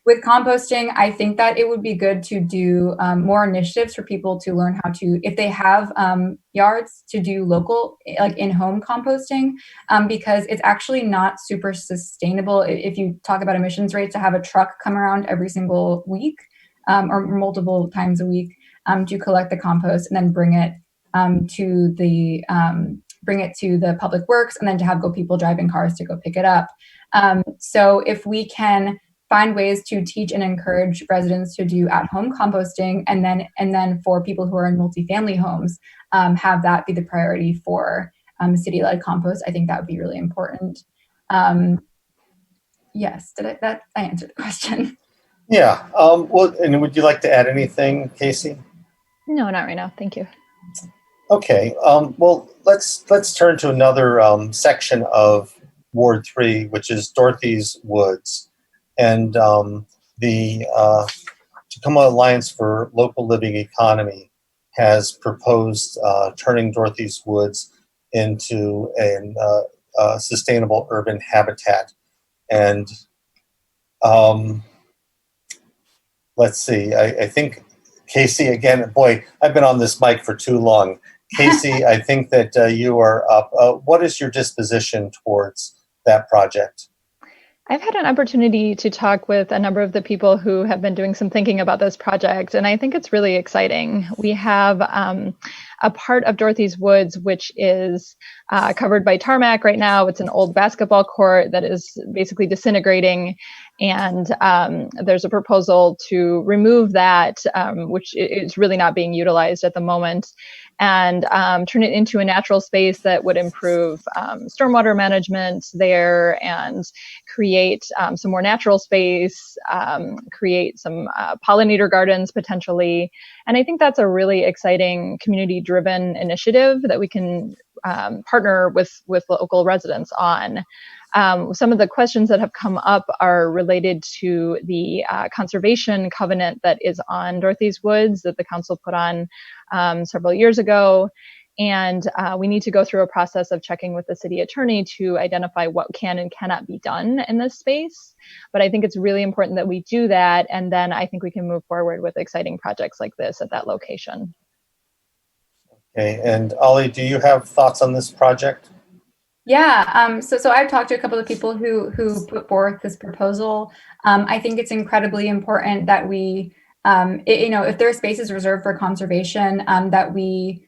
With composting, I think that it would be good to do more initiatives for people to learn how to, if they have yards, to do local, like in-home composting, because it's actually not super sustainable if you talk about emissions rates, to have a truck come around every single week or multiple times a week to collect the compost and then bring it to the public works, and then to have people driving cars to go pick it up. So if we can find ways to teach and encourage residents to do at-home composting, and then for people who are in multifamily homes, have that be the priority for city-led compost, I think that would be really important. Yes, I answered the question? Yeah. Well, and would you like to add anything, Kacy? No, not right now. Thank you. Okay. Well, let's turn to another section of Ward 3, which is Dorothy's Woods. And the Takoma Alliance for Local Living Economy has proposed turning Dorothy's Woods into a sustainable urban habitat. And let's see, I think, Kacy, again, boy, I've been on this mic for too long. Kacy, I think that you are up. What is your disposition towards that project? I've had an opportunity to talk with a number of the people who have been doing some thinking about this project, and I think it's really exciting. We have a part of Dorothy's Woods which is covered by tarmac right now. It's an old basketball court that is basically disintegrating, and there's a proposal to remove that, which is really not being utilized at the moment, and turn it into a natural space that would improve stormwater management there, and create some more natural space, create some pollinator gardens potentially. And I think that's a really exciting community-driven initiative that we can partner with local residents on. Some of the questions that have come up are related to the conservation covenant that is on Dorothy's Woods that the council put on several years ago. And we need to go through a process of checking with the city attorney to identify what can and cannot be done in this space. But I think it's really important that we do that. And then I think we can move forward with exciting projects like this at that location. Okay, and Olly, do you have thoughts on this project? Yeah, so I've talked to a couple of people who put forth this proposal. I think it's incredibly important that we, if there are spaces reserved for conservation, that we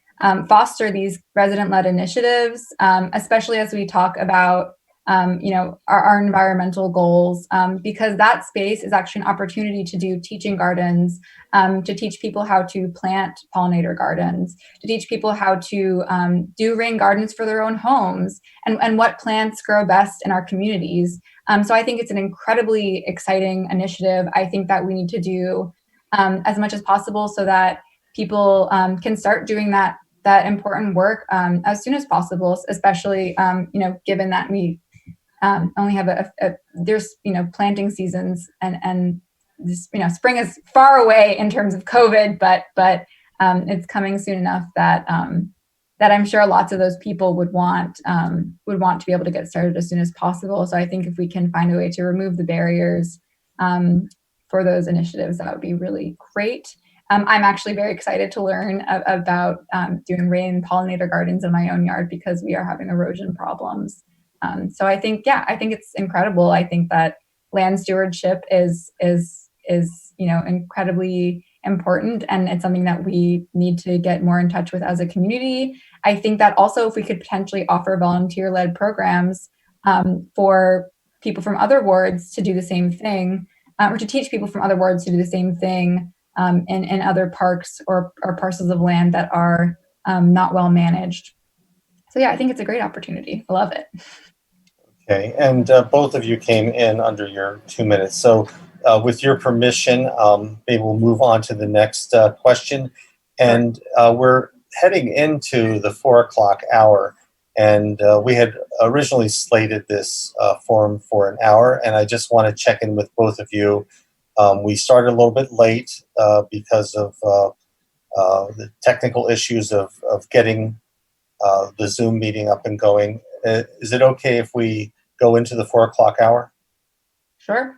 foster these resident-led initiatives, especially as we talk about, our environmental goals, because that space is actually an opportunity to do teaching gardens, to teach people how to plant pollinator gardens, to teach people how to do rain gardens for their own homes, and what plants grow best in our communities. So I think it's an incredibly exciting initiative. I think that we need to do as much as possible so that people can start doing that important work as soon as possible, especially given that we only have there's planting seasons, and this, spring is far away in terms of COVID, but it's coming soon enough that that I'm sure lots of those people would want to be able to get started as soon as possible. So I think if we can find a way to remove the barriers for those initiatives, that would be really great. I'm actually very excited to learn about doing rain pollinator gardens in my own yard, because we are having erosion problems. So I think it's incredible. I think that land stewardship is incredibly important, and it's something that we need to get more in touch with as a community. I think that also if we could potentially offer volunteer-led programs for people from other wards to do the same thing, or to teach people from other wards to do the same thing in other parks or parcels of land that are not well managed. So yeah, I think it's a great opportunity. I love it. Okay, and both of you came in under your 2 minutes. So with your permission, maybe we'll move on to the next question. And we're heading into the 4 o'clock hour. And we had originally slated this forum for an hour. And I just want to check in with both of you. We started a little bit late because of the technical issues of getting the Zoom meeting up and going. Is it okay if we go into the 4 o'clock hour? Sure.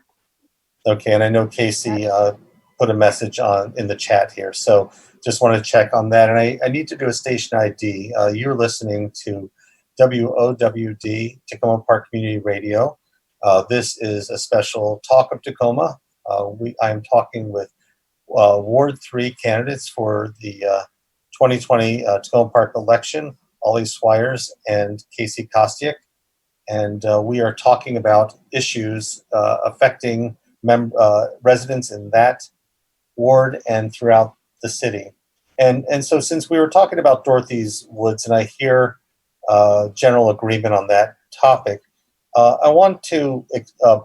Okay, and I know Kacy put a message in the chat here, so just want to check on that. And I need to do a station ID. You're listening to WOWD, Tacoma Park Community Radio. This is a special Talk of Tacoma. I'm talking with Ward 3 candidates for the 2020 Tacoma Park election, Olly Swyers and Kacy Kostiuk. And we are talking about issues affecting residents in that ward and throughout the city. And so since we were talking about Dorothy's Woods, and I hear general agreement on that topic, I want to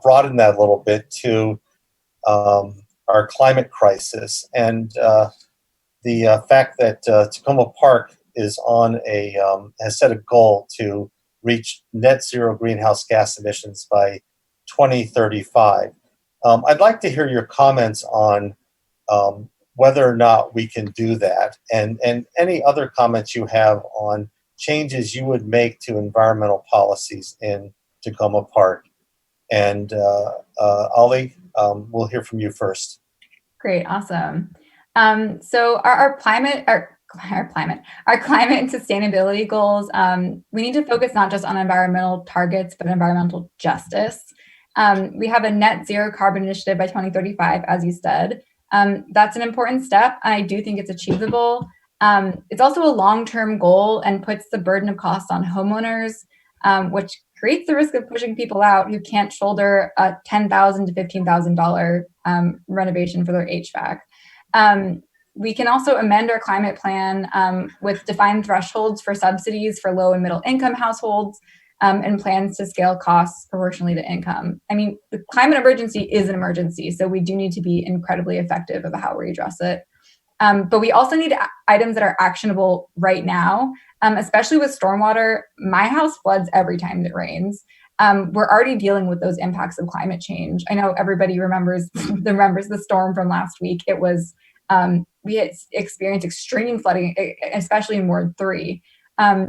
broaden that a little bit to our climate crisis and the fact that Takoma Park is has set a goal to reach net zero greenhouse gas emissions by 2035. I'd like to hear your comments on whether or not we can do that, and any other comments you have on changes you would make to environmental policies in Takoma Park. And Olly, we'll hear from you first. Great, awesome. So our climate and sustainability goals, we need to focus not just on environmental targets, but environmental justice. We have a net zero carbon initiative by 2035, as you said. That's an important step. I do think it's achievable. It's also a long-term goal and puts the burden of cost on homeowners, which creates the risk of pushing people out who can't shoulder a $10,000 to $15,000 renovation for their HVAC. We can also amend our climate plan with defined thresholds for subsidies for low and middle income households and plans to scale costs proportionally to income. I mean, the climate emergency is an emergency, so we do need to be incredibly effective about how we address it. But we also need items that are actionable right now, especially with stormwater. My house floods every time it rains. We're already dealing with those impacts of climate change. I know everybody remembers the storm from last week. It was, we had experienced extreme flooding, especially in Ward 3.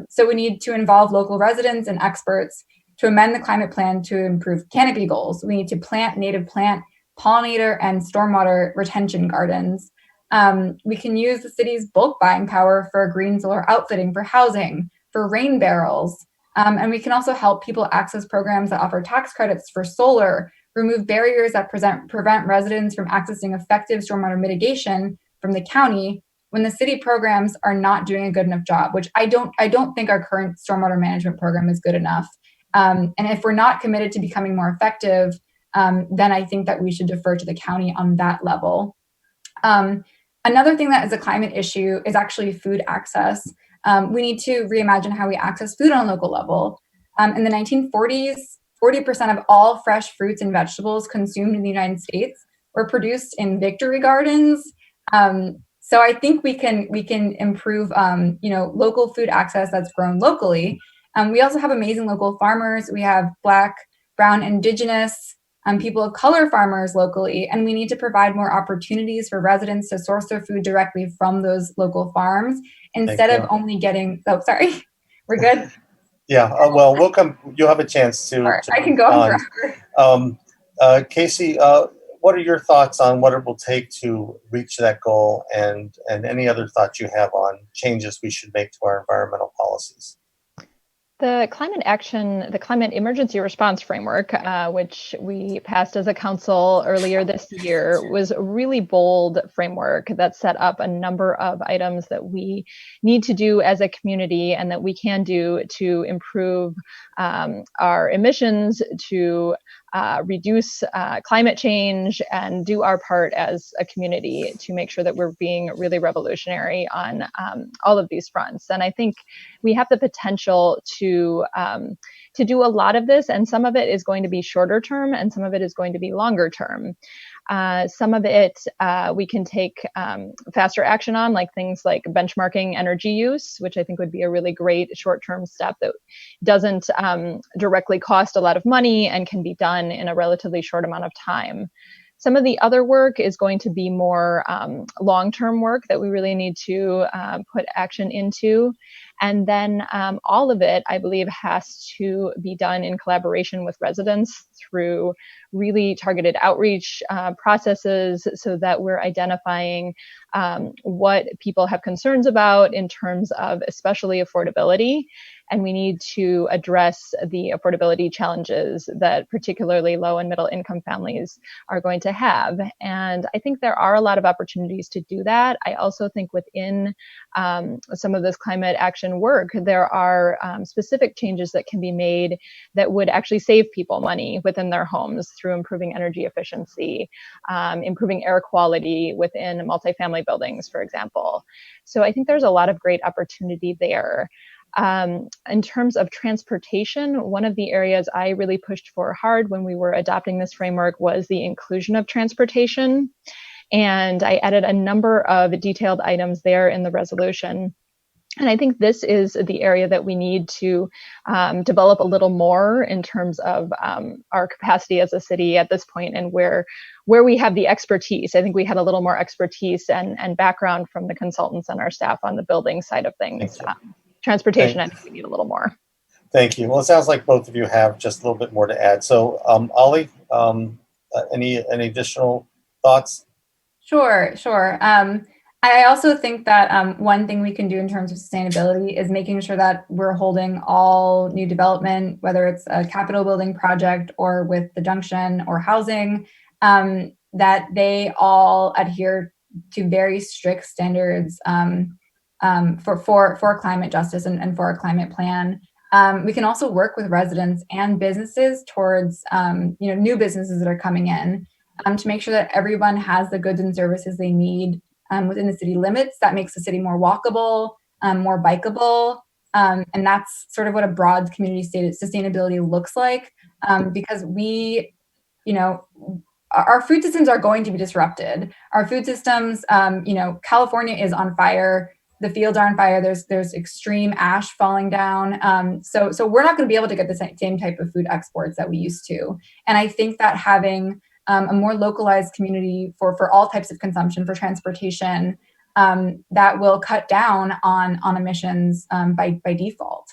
So we need to involve local residents and experts to amend the climate plan to improve canopy goals. We need to plant native plant, pollinator, and stormwater retention gardens. We can use the city's bulk buying power for green solar outfitting, for housing, for rain barrels. And we can also help people access programs that offer tax credits for solar, remove barriers that prevent residents from accessing effective stormwater mitigation from the county when the city programs are not doing a good enough job, which I don't think our current stormwater management program is good enough. And if we're not committed to becoming more effective, then I think that we should defer to the county on that level. Another thing that is a climate issue is actually food access. We need to reimagine how we access food on a local level. In the 1940s, 40% of all fresh fruits and vegetables consumed in the United States were produced in victory gardens. So I think we can improve, local food access that's grown locally. We also have amazing local farmers. We have Black, Brown, Indigenous, people of color farmers locally, and we need to provide more opportunities for residents to source their food directly from those local farms instead of only getting. Oh, sorry, we're good. Yeah, well, we'll come. You'll have a chance to. I can go on forever. Kacy, what are your thoughts on what it will take to reach that goal, and any other thoughts you have on changes we should make to our environmental policies? The climate emergency response framework, which we passed as a council earlier this year, was a really bold framework that set up a number of items that we need to do as a community and that we can do to improve our emissions, to reduce climate change, and do our part as a community to make sure that we're being really revolutionary on all of these fronts. And I think we have the potential to do a lot of this, and some of it is going to be shorter term, and some of it is going to be longer term. Some of it we can take faster action on, like things like benchmarking energy use, which I think would be a really great short-term step that doesn't directly cost a lot of money and can be done in a relatively short amount of time. Some of the other work is going to be more long-term work that we really need to put action into. And then all of it, I believe, has to be done in collaboration with residents through really targeted outreach processes so that we're identifying what people have concerns about in terms of especially affordability. And we need to address the affordability challenges that particularly low and middle income families are going to have. And I think there are a lot of opportunities to do that. I also think within some of this climate action work, there are specific changes that can be made that would actually save people money within their homes through improving energy efficiency, improving air quality within multifamily buildings, for example. So I think there's a lot of great opportunity there. In terms of transportation, one of the areas I really pushed for hard when we were adopting this framework was the inclusion of transportation. And I added a number of detailed items there in the resolution. And I think this is the area that we need to develop a little more in terms of our capacity as a city at this point, and where we have the expertise. I think we had a little more expertise and background from the consultants and our staff on the building side of things. Transportation, I think we need a little more. Thank you. Well, it sounds like both of you have just a little bit more to add. So, Olly, any additional thoughts? Sure. I also think that one thing we can do in terms of sustainability is making sure that we're holding all new development, whether it's a Capitol building project or with the junction or housing, that they all adhere to very strict standards for climate justice and for a climate plan. We can also work with residents and businesses towards new businesses that are coming in to make sure that everyone has the goods and services they need within the city limits. That makes the city more walkable, more bikeable, and that's sort of what a broad community sustainability looks like. Because our food systems are going to be disrupted. Our food systems, California is on fire. The fields are on fire. There's extreme ash falling down. So we're not going to be able to get the same type of food exports that we used to. And I think that having a more localized community for all types of consumption, for transportation, that will cut down on emissions by default.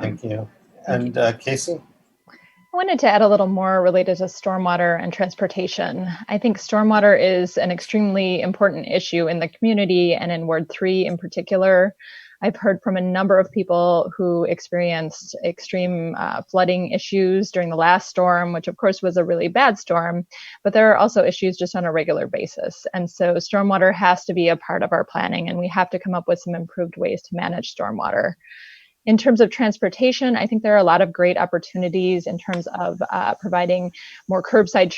Thank you. And Kacy? I wanted to add a little more related to stormwater and transportation. I think stormwater is an extremely important issue in the community and in Ward 3 in particular. I've heard from a number of people who experienced extreme flooding issues during the last storm, which of course was a really bad storm, but there are also issues just on a regular basis. And so stormwater has to be a part of our planning, and we have to come up with some improved ways to manage stormwater. In terms of transportation, I think there are a lot of great opportunities in terms of providing more curbside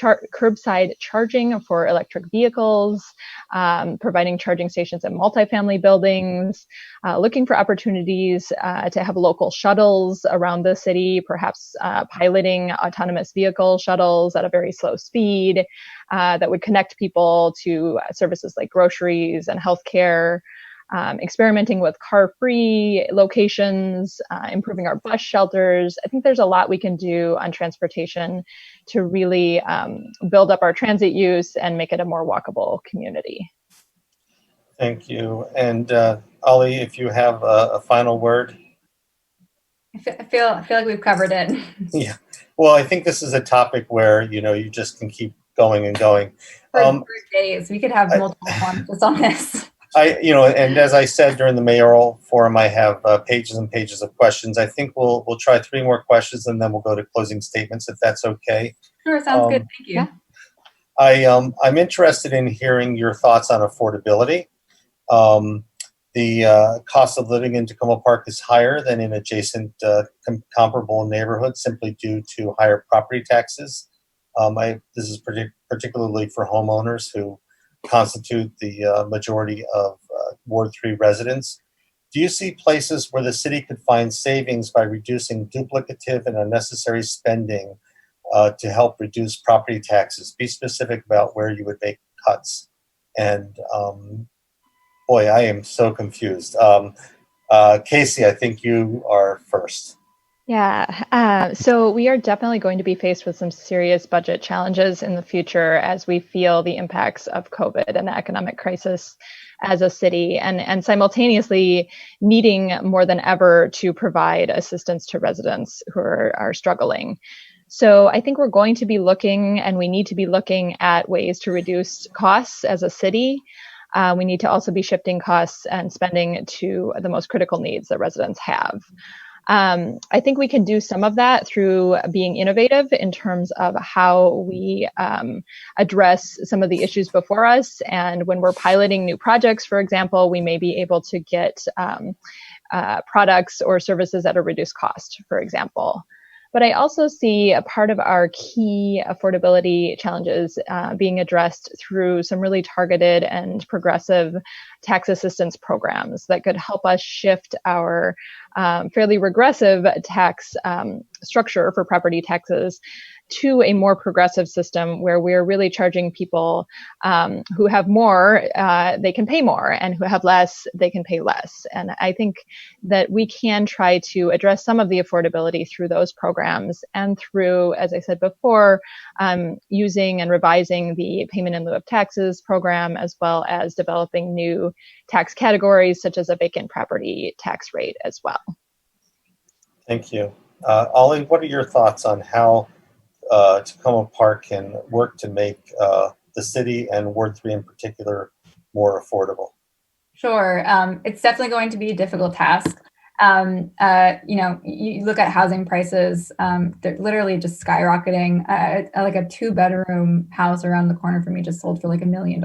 charging for electric vehicles, providing charging stations at multifamily buildings, looking for opportunities to have local shuttles around the city, perhaps piloting autonomous vehicle shuttles at a very slow speed that would connect people to services like groceries and healthcare. Experimenting with car-free locations, improving our bus shelters. I think there's a lot we can do on transportation to really build up our transit use and make it a more walkable community. Thank you. And Olly, if you have a final word. I feel like we've covered it. Yeah. Well, I think this is a topic where, you just can keep going and going. For days. We could have multiple ones just on this. And as I said during the mayoral forum, I have pages and pages of questions. I think we'll try 3 more questions and then we'll go to closing statements if that's okay. Sure, sounds good. Thank you. Yeah. I'm interested in hearing your thoughts on affordability. The cost of living in Takoma Park is higher than in adjacent comparable neighborhoods simply due to higher property taxes. This is particularly for homeowners who constitute the majority of Ward 3 residents. Do you see places where the city could find savings by reducing duplicative and unnecessary spending to help reduce property taxes? Be specific about where you would make cuts. And boy, I am so confused. Kacy, I think you are first. Yeah, so we are definitely going to be faced with some serious budget challenges in the future as we feel the impacts of COVID and the economic crisis as a city, and simultaneously needing more than ever to provide assistance to residents who are struggling. So I think we're going to be looking, and we need to be looking at ways to reduce costs as a city. We need to also be shifting costs and spending to the most critical needs that residents have. I think we can do some of that through being innovative in terms of how we address some of the issues before us. And when we're piloting new projects, for example, we may be able to get products or services at a reduced cost, for example. But I also see a part of our key affordability challenges being addressed through some really targeted and progressive tax assistance programs that could help us shift our fairly regressive tax structure for property taxes to a more progressive system where we're really charging people who have more, they can pay more, and who have less, they can pay less. And I think that we can try to address some of the affordability through those programs and through, as I said before, using and revising the payment in lieu of taxes program, as well as developing new tax categories such as a vacant property tax rate as well. Thank you. Olly, what are your thoughts on how Takoma Park can work to make the city and Ward 3 in particular more affordable? Sure. It's definitely going to be a difficult task. You look at housing prices, they're literally just skyrocketing. Like a 2-bedroom house around the corner from me just sold for like $1 million,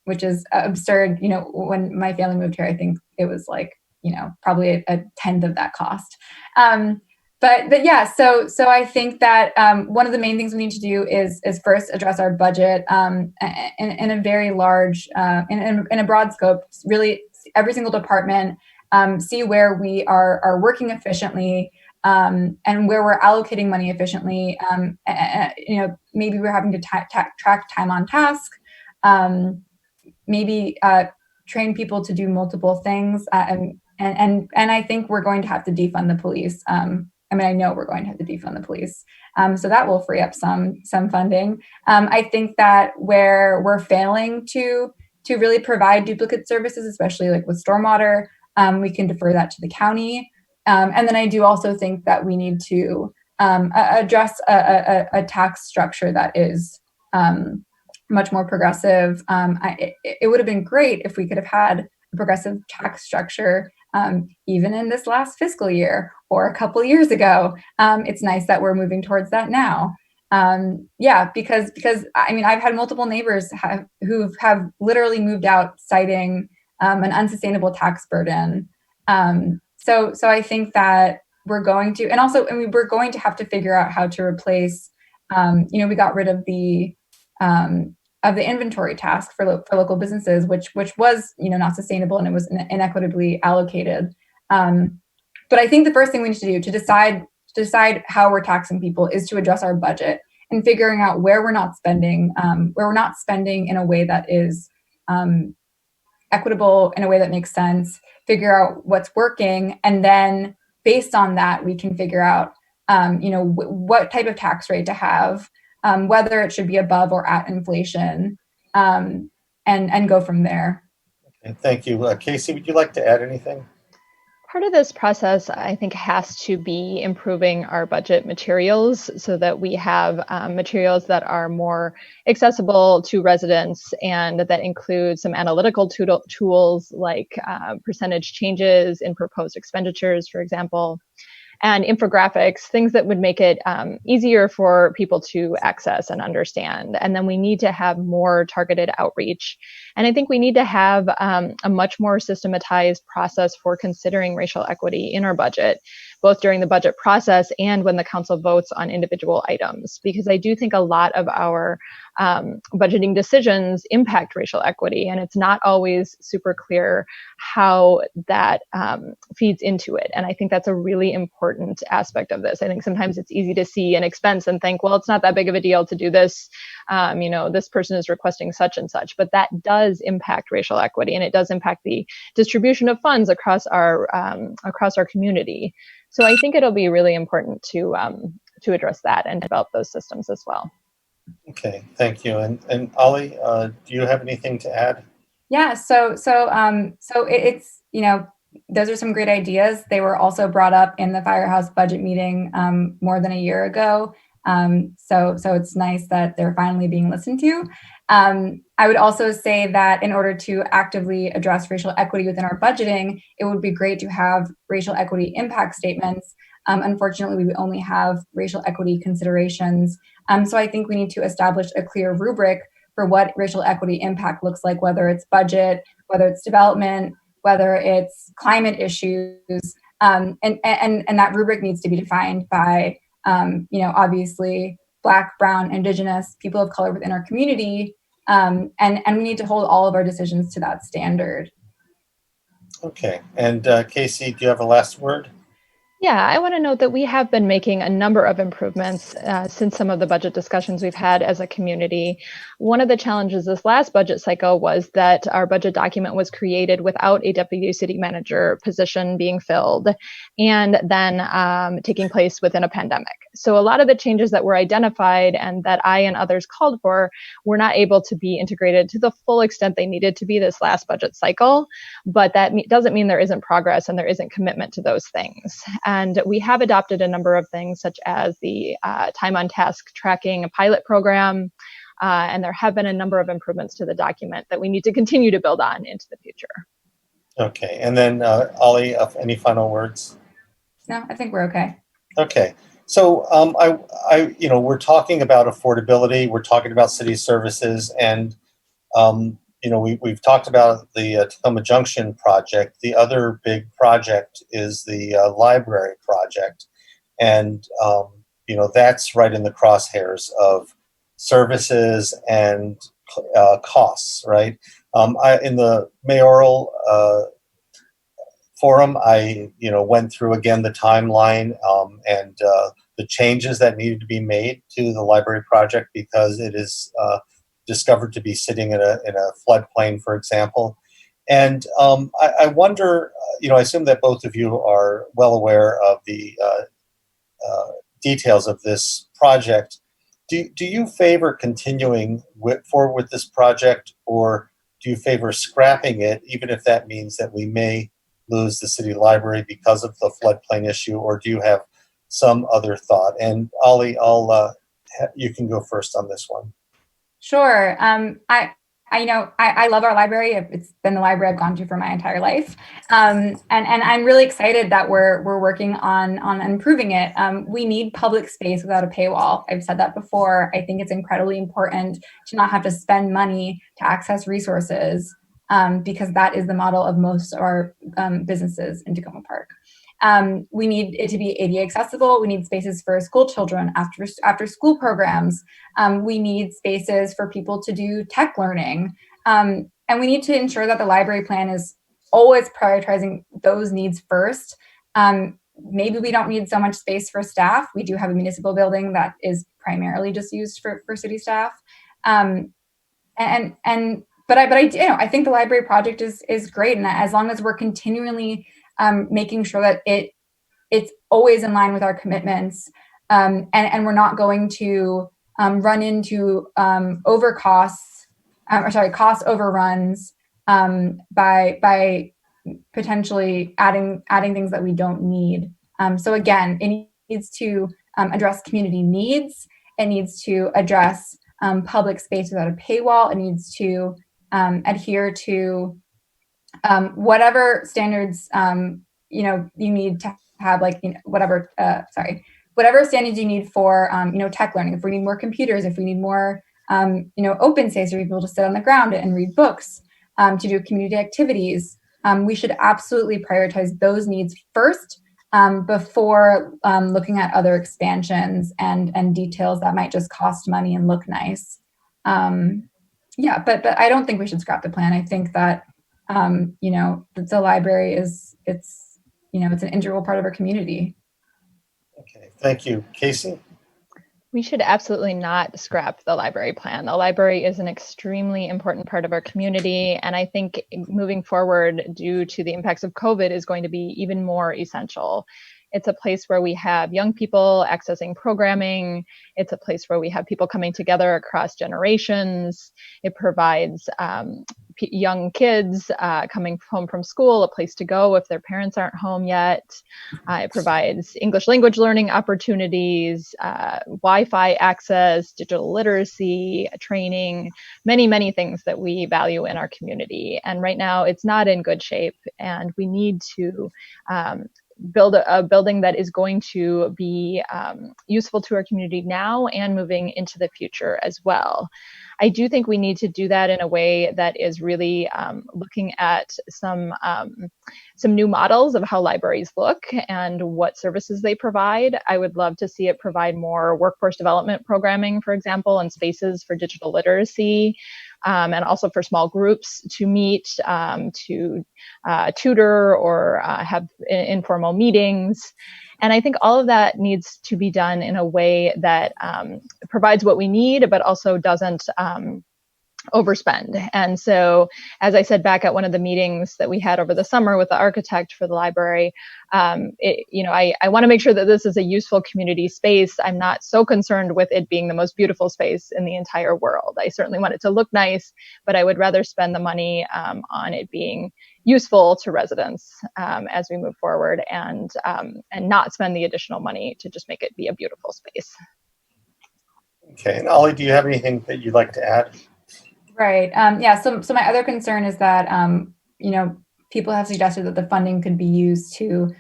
which is absurd. When my family moved here, I think it was like, probably a tenth of that cost. But yeah, so I think that one of the main things we need to do is first address our budget in a very large, in a broad scope. Really, every single department, see where we are working efficiently and where we're allocating money efficiently. Maybe we're having to track time on task. Maybe train people to do multiple things, and I think we're going to have to defund the police. I know we're going to have to defund the police. So that will free up some funding. I think that where we're failing to really provide duplicate services, especially like with stormwater, we can defer that to the county. And then I do also think that we need to address a tax structure that is much more progressive. It would have been great if we could have had a progressive tax structure even in this last fiscal year or a couple years ago. It's nice that we're moving towards that now. Because I've had multiple neighbors who have literally moved out citing an unsustainable tax burden. So I think that we're going to, we're going to have to figure out how to replace. We got rid of the inventory task for local businesses, which was not sustainable, and it was inequitably allocated. But I think the first thing we need to do to decide how we're taxing people is to address our budget and figuring out where we're not spending in a way that is equitable, in a way that makes sense. Figure out what's working, and then based on that, we can figure out what type of tax rate to have. Whether it should be above or at inflation, and go from there. Okay, thank you. Kacy, would you like to add anything? Part of this process, I think, has to be improving our budget materials so that we have materials that are more accessible to residents and that include some analytical tools like percentage changes in proposed expenditures, for example, and infographics, things that would make it easier for people to access and understand. And then we need to have more targeted outreach. And I think we need to have a much more systematized process for considering racial equity in our budget, both during the budget process and when the council votes on individual items, because I do think a lot of our budgeting decisions impact racial equity, and it's not always super clear how that feeds into it. And I think that's a really important aspect of this. I think sometimes it's easy to see an expense and think, well, it's not that big of a deal to do this. This person is requesting such and such, but that does impact racial equity, and it does impact the distribution of funds across our community. So I think it'll be really important to address that and develop those systems as well. Okay, thank you. And Olly, do you have anything to add? Yeah, so it's, those are some great ideas. They were also brought up in the Firehouse budget meeting more than a year ago. So it's nice that they're finally being listened to. I would also say that in order to actively address racial equity within our budgeting, it would be great to have racial equity impact statements. Unfortunately, we only have racial equity considerations. So I think we need to establish a clear rubric for what racial equity impact looks like, whether it's budget, whether it's development, whether it's climate issues, and that rubric needs to be defined by, obviously Black, Brown, Indigenous, people of color within our community, and we need to hold all of our decisions to that standard. Okay, and Kacy, do you have a last word? Yeah, I want to note that we have been making a number of improvements since some of the budget discussions we've had as a community. One of the challenges this last budget cycle was that our budget document was created without a deputy city manager position being filled and then taking place within a pandemic. So a lot of the changes that were identified and that I and others called for were not able to be integrated to the full extent they needed to be this last budget cycle. But that doesn't mean there isn't progress and there isn't commitment to those things. And we have adopted a number of things, such as the time on task tracking pilot program. And there have been a number of improvements to the document that we need to continue to build on into the future. Okay, and then Olly, any final words? No, I think we're okay. Okay, so we're talking about affordability. We're talking about city services, and we've talked about the Takoma Junction project. The other big project is the library project. And, that's right in the crosshairs of services and costs, right? In the mayoral forum, I, went through again the timeline and the changes that needed to be made to the library project because it is discovered to be sitting in a floodplain, for example. And I wonder, I assume that both of you are well aware of the details of this project. Do you favor continuing forward with this project, or do you favor scrapping it, even if that means that we may lose the city library because of the floodplain issue, or do you have some other thought? And Olly, you can go first on this one. Sure. I love our library. It's been the library I've gone to for my entire life. And I'm really excited that we're working on improving it. We need public space without a paywall. I've said that before. I think it's incredibly important to not have to spend money to access resources because that is the model of most of our businesses in Takoma Park. We need it to be ADA accessible. We need spaces for school children after school programs. We need spaces for people to do tech learning. And we need to ensure that the library plan is always prioritizing those needs first. Maybe we don't need so much space for staff. We do have a municipal building that is primarily just used for city staff. But I think the library project is great. And as long as we're continually making sure that it's always in line with our commitments, and we're not going to run into cost overruns by potentially adding things that we don't need. So again, it needs to address community needs. It needs to address public space without a paywall. It needs to adhere to whatever standards you need to have, like whatever standards you need for tech learning. If we need more computers, if we need more open space for people to sit on the ground and read books, to do community activities, we should absolutely prioritize those needs first before looking at other expansions and details that might just cost money and look nice. Yeah, but I don't think we should scrap the plan. I think that the library it's an integral part of our community. Okay, thank you. Kacy? We should absolutely not scrap the library plan. The library is an extremely important part of our community, and I think moving forward, due to the impacts of COVID, is going to be even more essential. It's a place where we have young people accessing programming. It's a place where we have people coming together across generations. It provides young kids coming home from school a place to go if their parents aren't home yet. It provides English language learning opportunities, Wi-Fi access, digital literacy, training, many, many things that we value in our community. And right now it's not in good shape, and we need to build a building that is going to be useful to our community now and moving into the future as well. I do think we need to do that in a way that is really looking at some new models of how libraries look and what services they provide. I would love to see it provide more workforce development programming, for example, and spaces for digital literacy, and also for small groups to meet, to tutor or have informal meetings. And I think all of that needs to be done in a way that provides what we need, but also doesn't overspend. And so, as I said back at one of the meetings that we had over the summer with the architect for the library, I want to make sure that this is a useful community space. I'm not so concerned with it being the most beautiful space in the entire world. I certainly want it to look nice, but I would rather spend the money on it being useful to residents as we move forward, and not spend the additional money to just make it be a beautiful space. Okay, and Olly, do you have anything that you'd like to add? Right. Yeah. So my other concern is that people have suggested that the funding could be used to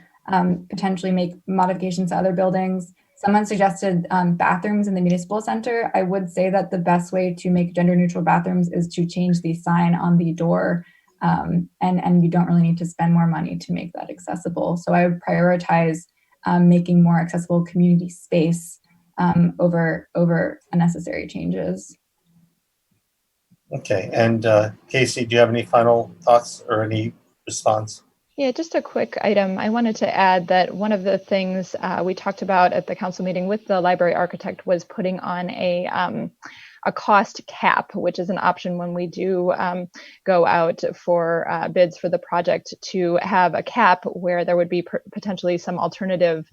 potentially make modifications to other buildings. Someone suggested bathrooms in the municipal center. I would say that the best way to make gender neutral bathrooms is to change the sign on the door, and you don't really need to spend more money to make that accessible. So I would prioritize making more accessible community space over unnecessary changes. Okay, and Kacy, do you have any final thoughts or any response? Yeah, just a quick item. I wanted to add that one of the things we talked about at the council meeting with the library architect was putting on a cost cap, which is an option when we do go out for bids for the project, to have a cap where there would be potentially some alternative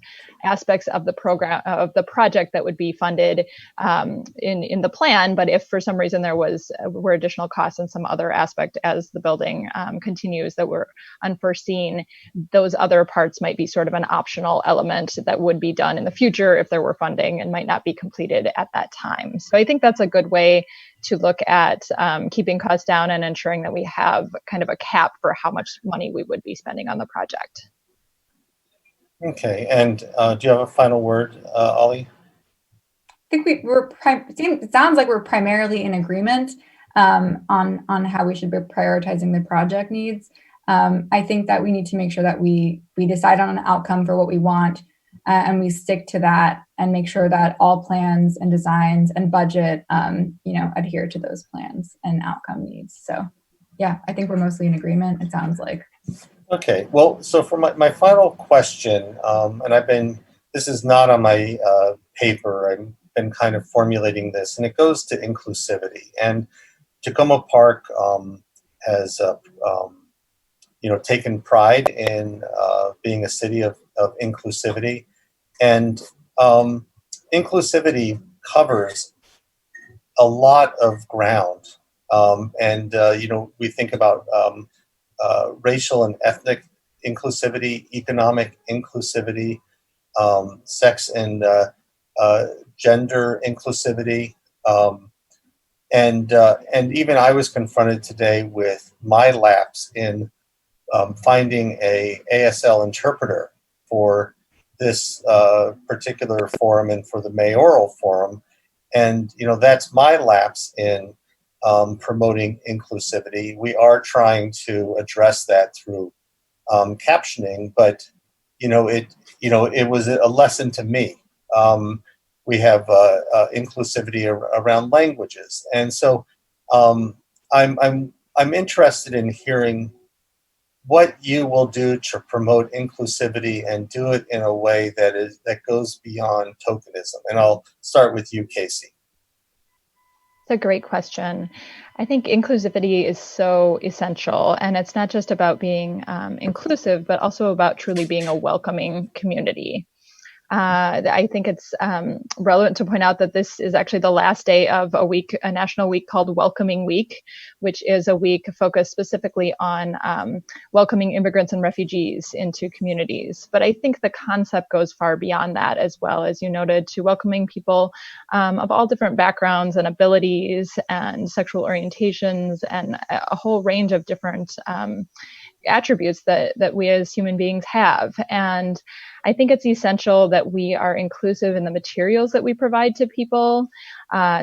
aspects of the program, of the project, that would be funded in the plan. But if for some reason there were additional costs in some other aspect as the building continues that were unforeseen, those other parts might be sort of an optional element that would be done in the future if there were funding and might not be completed at that time. So I think that's a good way to look at keeping costs down and ensuring that we have kind of a cap for how much money we would be spending on the project. Okay, and do you have a final word, Olly? I think it sounds like we're primarily in agreement on how we should be prioritizing the project needs. I think that we need to make sure that we decide on an outcome for what we want, and we stick to that and make sure that all plans and designs and budget, adhere to those plans and outcome needs. So yeah, I think we're mostly in agreement, it sounds like. Okay, well, so for my final question, and this is not on my paper, I've been kind of formulating this, and it goes to inclusivity. And Takoma Park has taken pride in being a city of inclusivity, and inclusivity covers a lot of ground. We think about racial and ethnic inclusivity, economic inclusivity, sex and gender inclusivity. And even I was confronted today with my lapse in finding a ASL interpreter for this particular forum and for the mayoral forum. And, that's my lapse in promoting inclusivity. We are trying to address that through captioning, but, it was a lesson to me. We have inclusivity around languages. And so I'm interested in hearing what you will do to promote inclusivity and do it in a way that goes beyond tokenism. And I'll start with you, Kacy. It's a great question. I think inclusivity is so essential, and it's not just about being inclusive, but also about truly being a welcoming community. I think it's relevant to point out that this is actually the last day of a national week called Welcoming Week, which is a week focused specifically on welcoming immigrants and refugees into communities. But I think the concept goes far beyond that as well, as you noted, to welcoming people of all different backgrounds and abilities and sexual orientations and a whole range of different attributes that we as human beings have. And I think it's essential that we are inclusive in the materials that we provide to people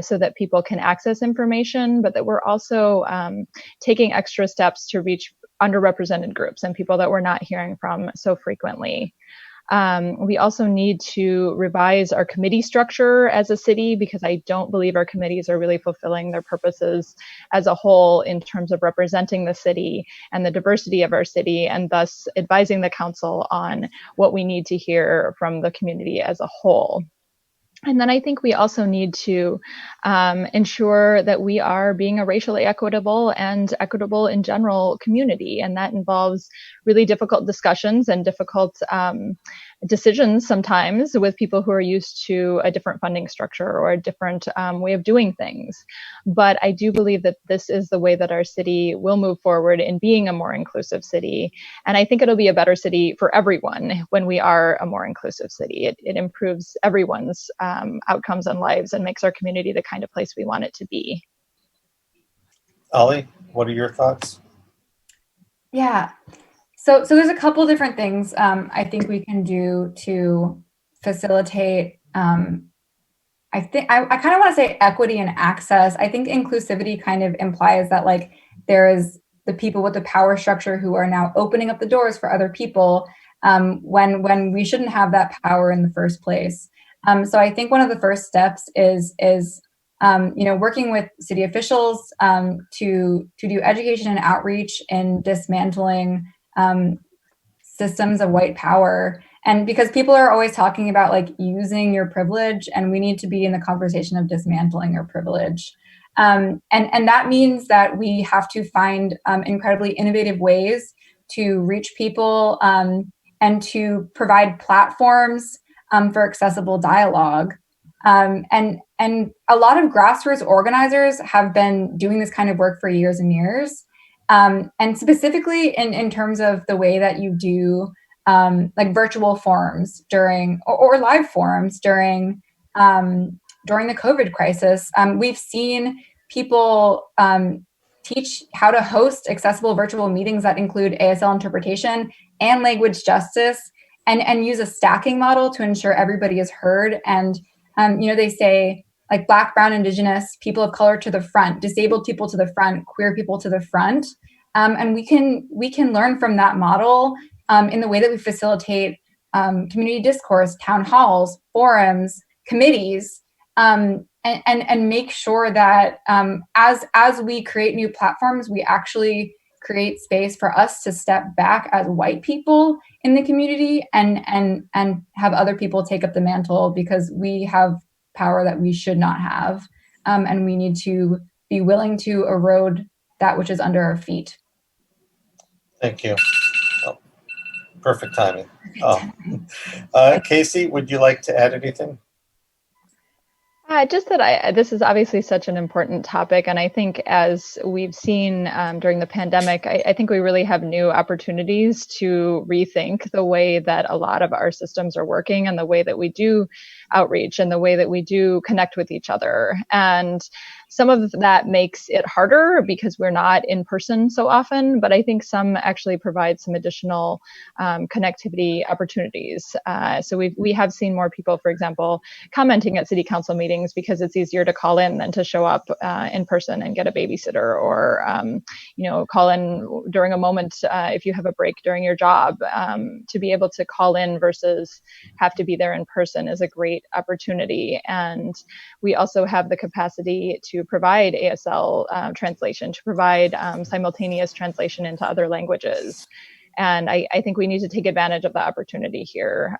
so that people can access information, but that we're also taking extra steps to reach underrepresented groups and people that we're not hearing from so frequently. We also need to revise our committee structure as a city, because I don't believe our committees are really fulfilling their purposes as a whole in terms of representing the city and the diversity of our city, and thus advising the council on what we need to hear from the community as a whole. And then I think we also need to ensure that we are being a racially equitable and equitable in general community. And that involves really difficult discussions and difficult decisions sometimes with people who are used to a different funding structure or a different way of doing things. But I do believe that this is the way that our city will move forward in being a more inclusive city. And I think it'll be a better city for everyone when we are a more inclusive city. It improves everyone's outcomes and lives and makes our community the kind of place we want it to be. Olly, what are your thoughts? Yeah. So there's a couple different things I think we can do to facilitate. I think I kind of want to say equity and access. I think inclusivity kind of implies that like there is the people with the power structure who are now opening up the doors for other people when we shouldn't have that power in the first place. So I think one of the first steps is working with city officials to do education and outreach in dismantling systems of white power. And because people are always talking about like using your privilege, and we need to be in the conversation of dismantling your privilege. And that means that we have to find incredibly innovative ways to reach people and to provide platforms for accessible dialogue. And a lot of grassroots organizers have been doing this kind of work for years and years. And specifically in terms of the way that you do like virtual forums during or live forums during the COVID crisis, we've seen people teach how to host accessible virtual meetings that include ASL interpretation and language justice, and use a stacking model to ensure everybody is heard. And they say like Black, Brown, Indigenous, people of color to the front, disabled people to the front, queer people to the front. And we can learn from that model in the way that we facilitate community discourse, town halls, forums, committees, and make sure that as we create new platforms, we actually create space for us to step back as white people in the community and have other people take up the mantle, because we have power that we should not have, and we need to be willing to erode that which is under our feet. Thank you. Oh, perfect timing. Kacy, would you like to add anything? Just that this is obviously such an important topic. And I think as we've seen during the pandemic, I think we really have new opportunities to rethink the way that a lot of our systems are working and the way that we do outreach and the way that we do connect with each other. And some of that makes it harder because we're not in person so often, but I think some actually provide some additional connectivity opportunities. So we have seen more people, for example, commenting at city council meetings because it's easier to call in than to show up in person and get a babysitter, or call in during a moment if you have a break during your job. To be able to call in versus have to be there in person is a great opportunity. And we also have the capacity to provide ASL translation, to provide simultaneous translation into other languages. And I think we need to take advantage of the opportunity here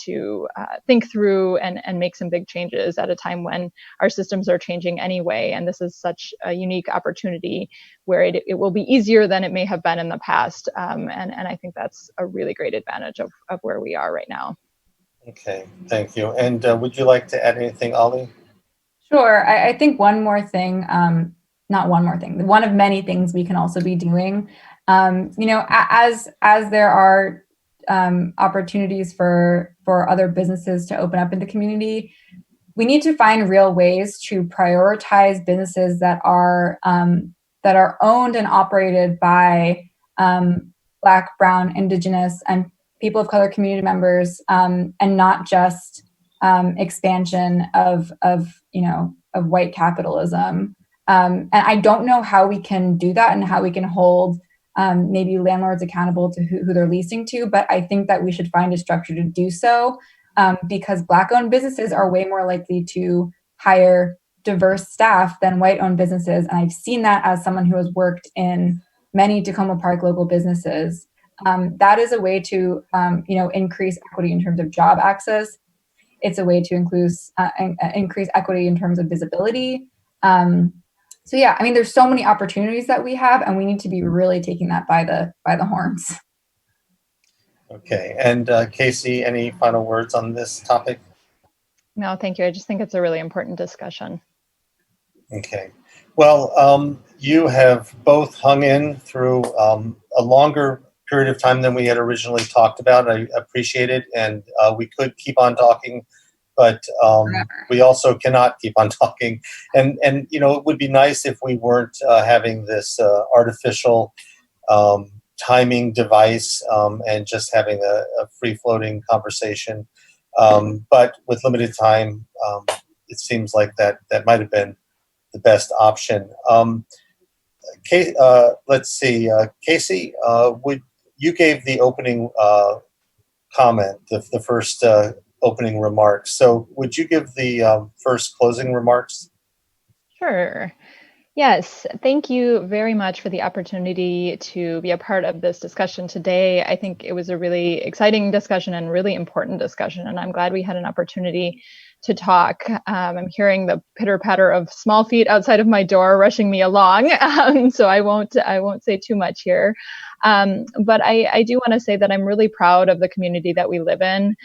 to think through and make some big changes at a time when our systems are changing anyway. And this is such a unique opportunity where it will be easier than it may have been in the past. And I think that's a really great advantage of where we are right now. Okay, thank you. And would you like to add anything, Olly? Sure. I think one more thing, not one more thing, one of many things we can also be doing. As there are opportunities for other businesses to open up in the community, we need to find real ways to prioritize businesses that are owned and operated by Black, Brown, Indigenous, and people of color community members, and not just expansion of white capitalism. And I don't know how we can do that and how we can hold maybe landlords accountable to who they're leasing to, but I think that we should find a structure to do so, because Black-owned businesses are way more likely to hire diverse staff than white-owned businesses. And I've seen that as someone who has worked in many Takoma Park local businesses. That is a way to increase equity in terms of job access. It's a way to increase equity in terms of visibility. So yeah, I mean, there's so many opportunities that we have, and we need to be really taking that by the horns. Okay, and Kacy, any final words on this topic? No, thank you. I just think it's a really important discussion. Okay. Well, you have both hung in through a longer period of time than we had originally talked about. I appreciate it, and we could keep on talking, but we also cannot keep on talking. And it would be nice if we weren't having this artificial timing device and just having a free-floating conversation. But with limited time, it seems like that might have been the best option. Let's see, Kacy, you gave the opening comment, the first opening remarks. So would you give the first closing remarks? Sure. Yes, thank you very much for the opportunity to be a part of this discussion today. I think it was a really exciting discussion and really important discussion, and I'm glad we had an opportunity to talk. I'm hearing the pitter patter of small feet outside of my door rushing me along, so I won't say too much here. But I do want to say that I'm really proud of the community that we live in.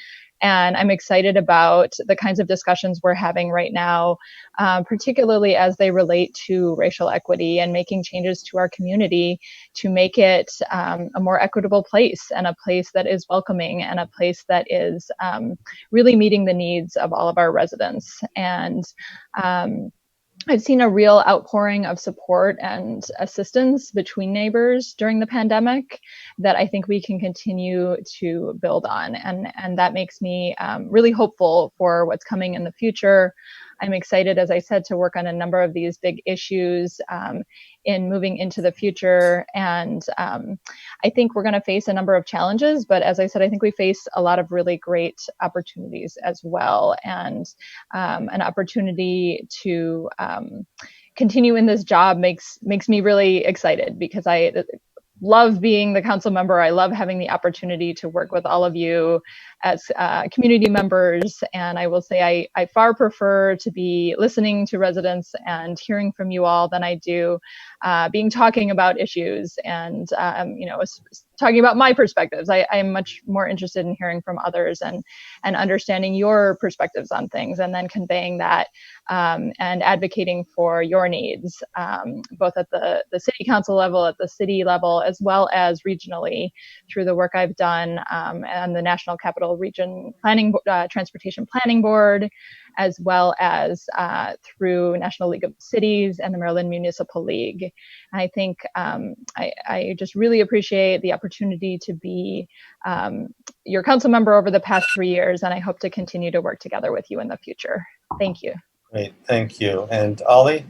And I'm excited about the kinds of discussions we're having right now, particularly as they relate to racial equity and making changes to our community to make it a more equitable place, and a place that is welcoming, and a place that is really meeting the needs of all of our residents. And I've seen a real outpouring of support and assistance between neighbors during the pandemic that I think we can continue to build on. And that makes me really hopeful for what's coming in the future. I'm excited, as I said, to work on a number of these big issues in moving into the future. And I think we're going to face a number of challenges, but as I said, I think we face a lot of really great opportunities as well. And an opportunity to continue in this job makes me really excited, because I love being the council member. I love having the opportunity to work with all of you as community members. And I will say I far prefer to be listening to residents and hearing from you all than I do talking about issues and talking about my perspectives. I'm much more interested in hearing from others and understanding your perspectives on things, and then conveying that and advocating for your needs, both at the city council level, at the city level, as well as regionally through the work I've done and the National Capital Region Planning Transportation Planning Board, as well as through National League of Cities and the Maryland Municipal League. And I think I just really appreciate the opportunity to be your council member over the past 3 years, and I hope to continue to work together with you in the future. Thank you. Great, thank you. And Olly?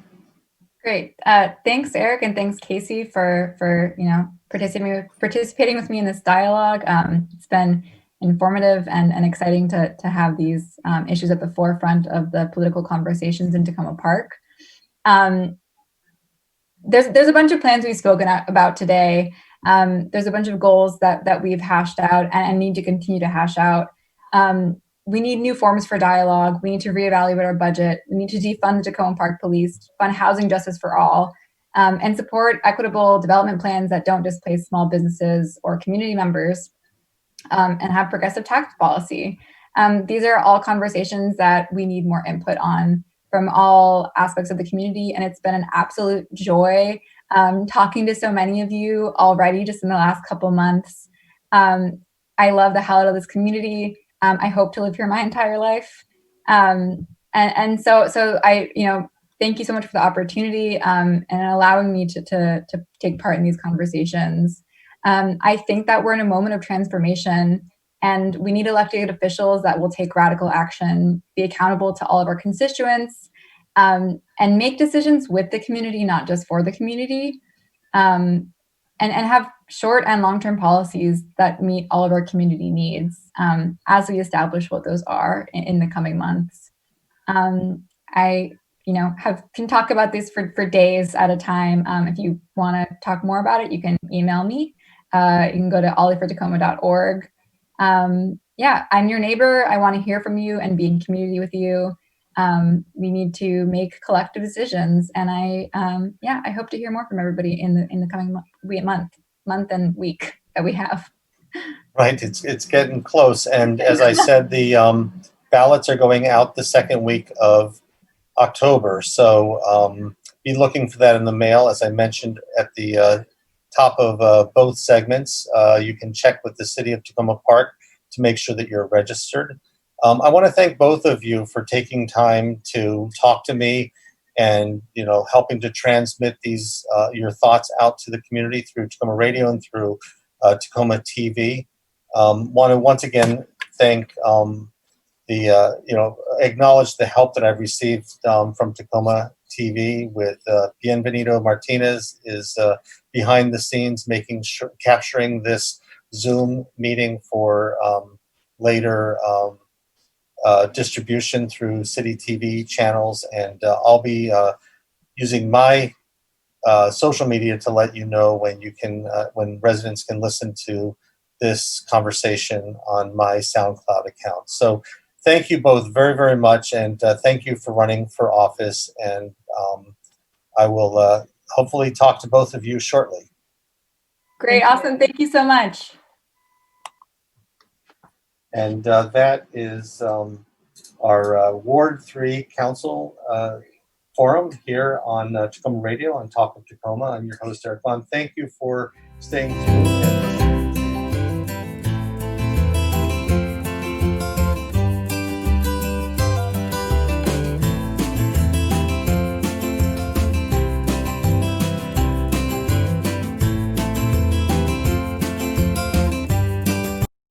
Great. Thanks, Eric, and thanks, Kacy, for participating with me in this dialogue. It's been informative and exciting to have these issues at the forefront of the political conversations in Takoma Park. There's a bunch of plans we've spoken about today. There's a bunch of goals that we've hashed out and need to continue to hash out. We need new forms for dialogue. We need to reevaluate our budget. We need to defund the Takoma Park Police, fund housing justice for all, and support equitable development plans that don't displace small businesses or community members, and have progressive tax policy. These are all conversations that we need more input on from all aspects of the community, and it's been an absolute joy talking to so many of you already just in the last couple months. I love the hell out of this community. I hope to live here my entire life. And so I, thank you so much for the opportunity and allowing me to take part in these conversations. I think that we're in a moment of transformation, and we need elected officials that will take radical action, be accountable to all of our constituents, and make decisions with the community, not just for the community, and have short and long-term policies that meet all of our community needs as we establish what those are in the coming months. I can talk about this for days at a time. If you want to talk more about it, you can email me. You can go to ollyfortakoma.org. Yeah, I'm your neighbor. I want to hear from you and be in community with you. We need to make collective decisions, and I hope to hear more from everybody in the coming month and week that we have. Right, it's getting close, and as I said, the ballots are going out the second week of October, so be looking for that in the mail. As I mentioned at the top of both segments, you can check with the City of Takoma Park to make sure that you're registered. I want to thank both of you for taking time to talk to me and helping to transmit these your thoughts out to the community through Takoma Radio and through Takoma TV. Want to once again thank acknowledge the help that I've received from Takoma TV with Bienvenido Martinez is behind the scenes capturing this Zoom meeting for later distribution through city TV channels, and I'll be using my social media to let you know when residents can listen to this conversation on my SoundCloud account. So thank you both very, very much, and thank you for running for office, and I will hopefully talk to both of you shortly. Great, awesome, thank you so much. And that is our Ward 3 Council forum here on Takoma Radio on Talk of Takoma. I'm your host, Eric Vaughn. Thank you for staying tuned.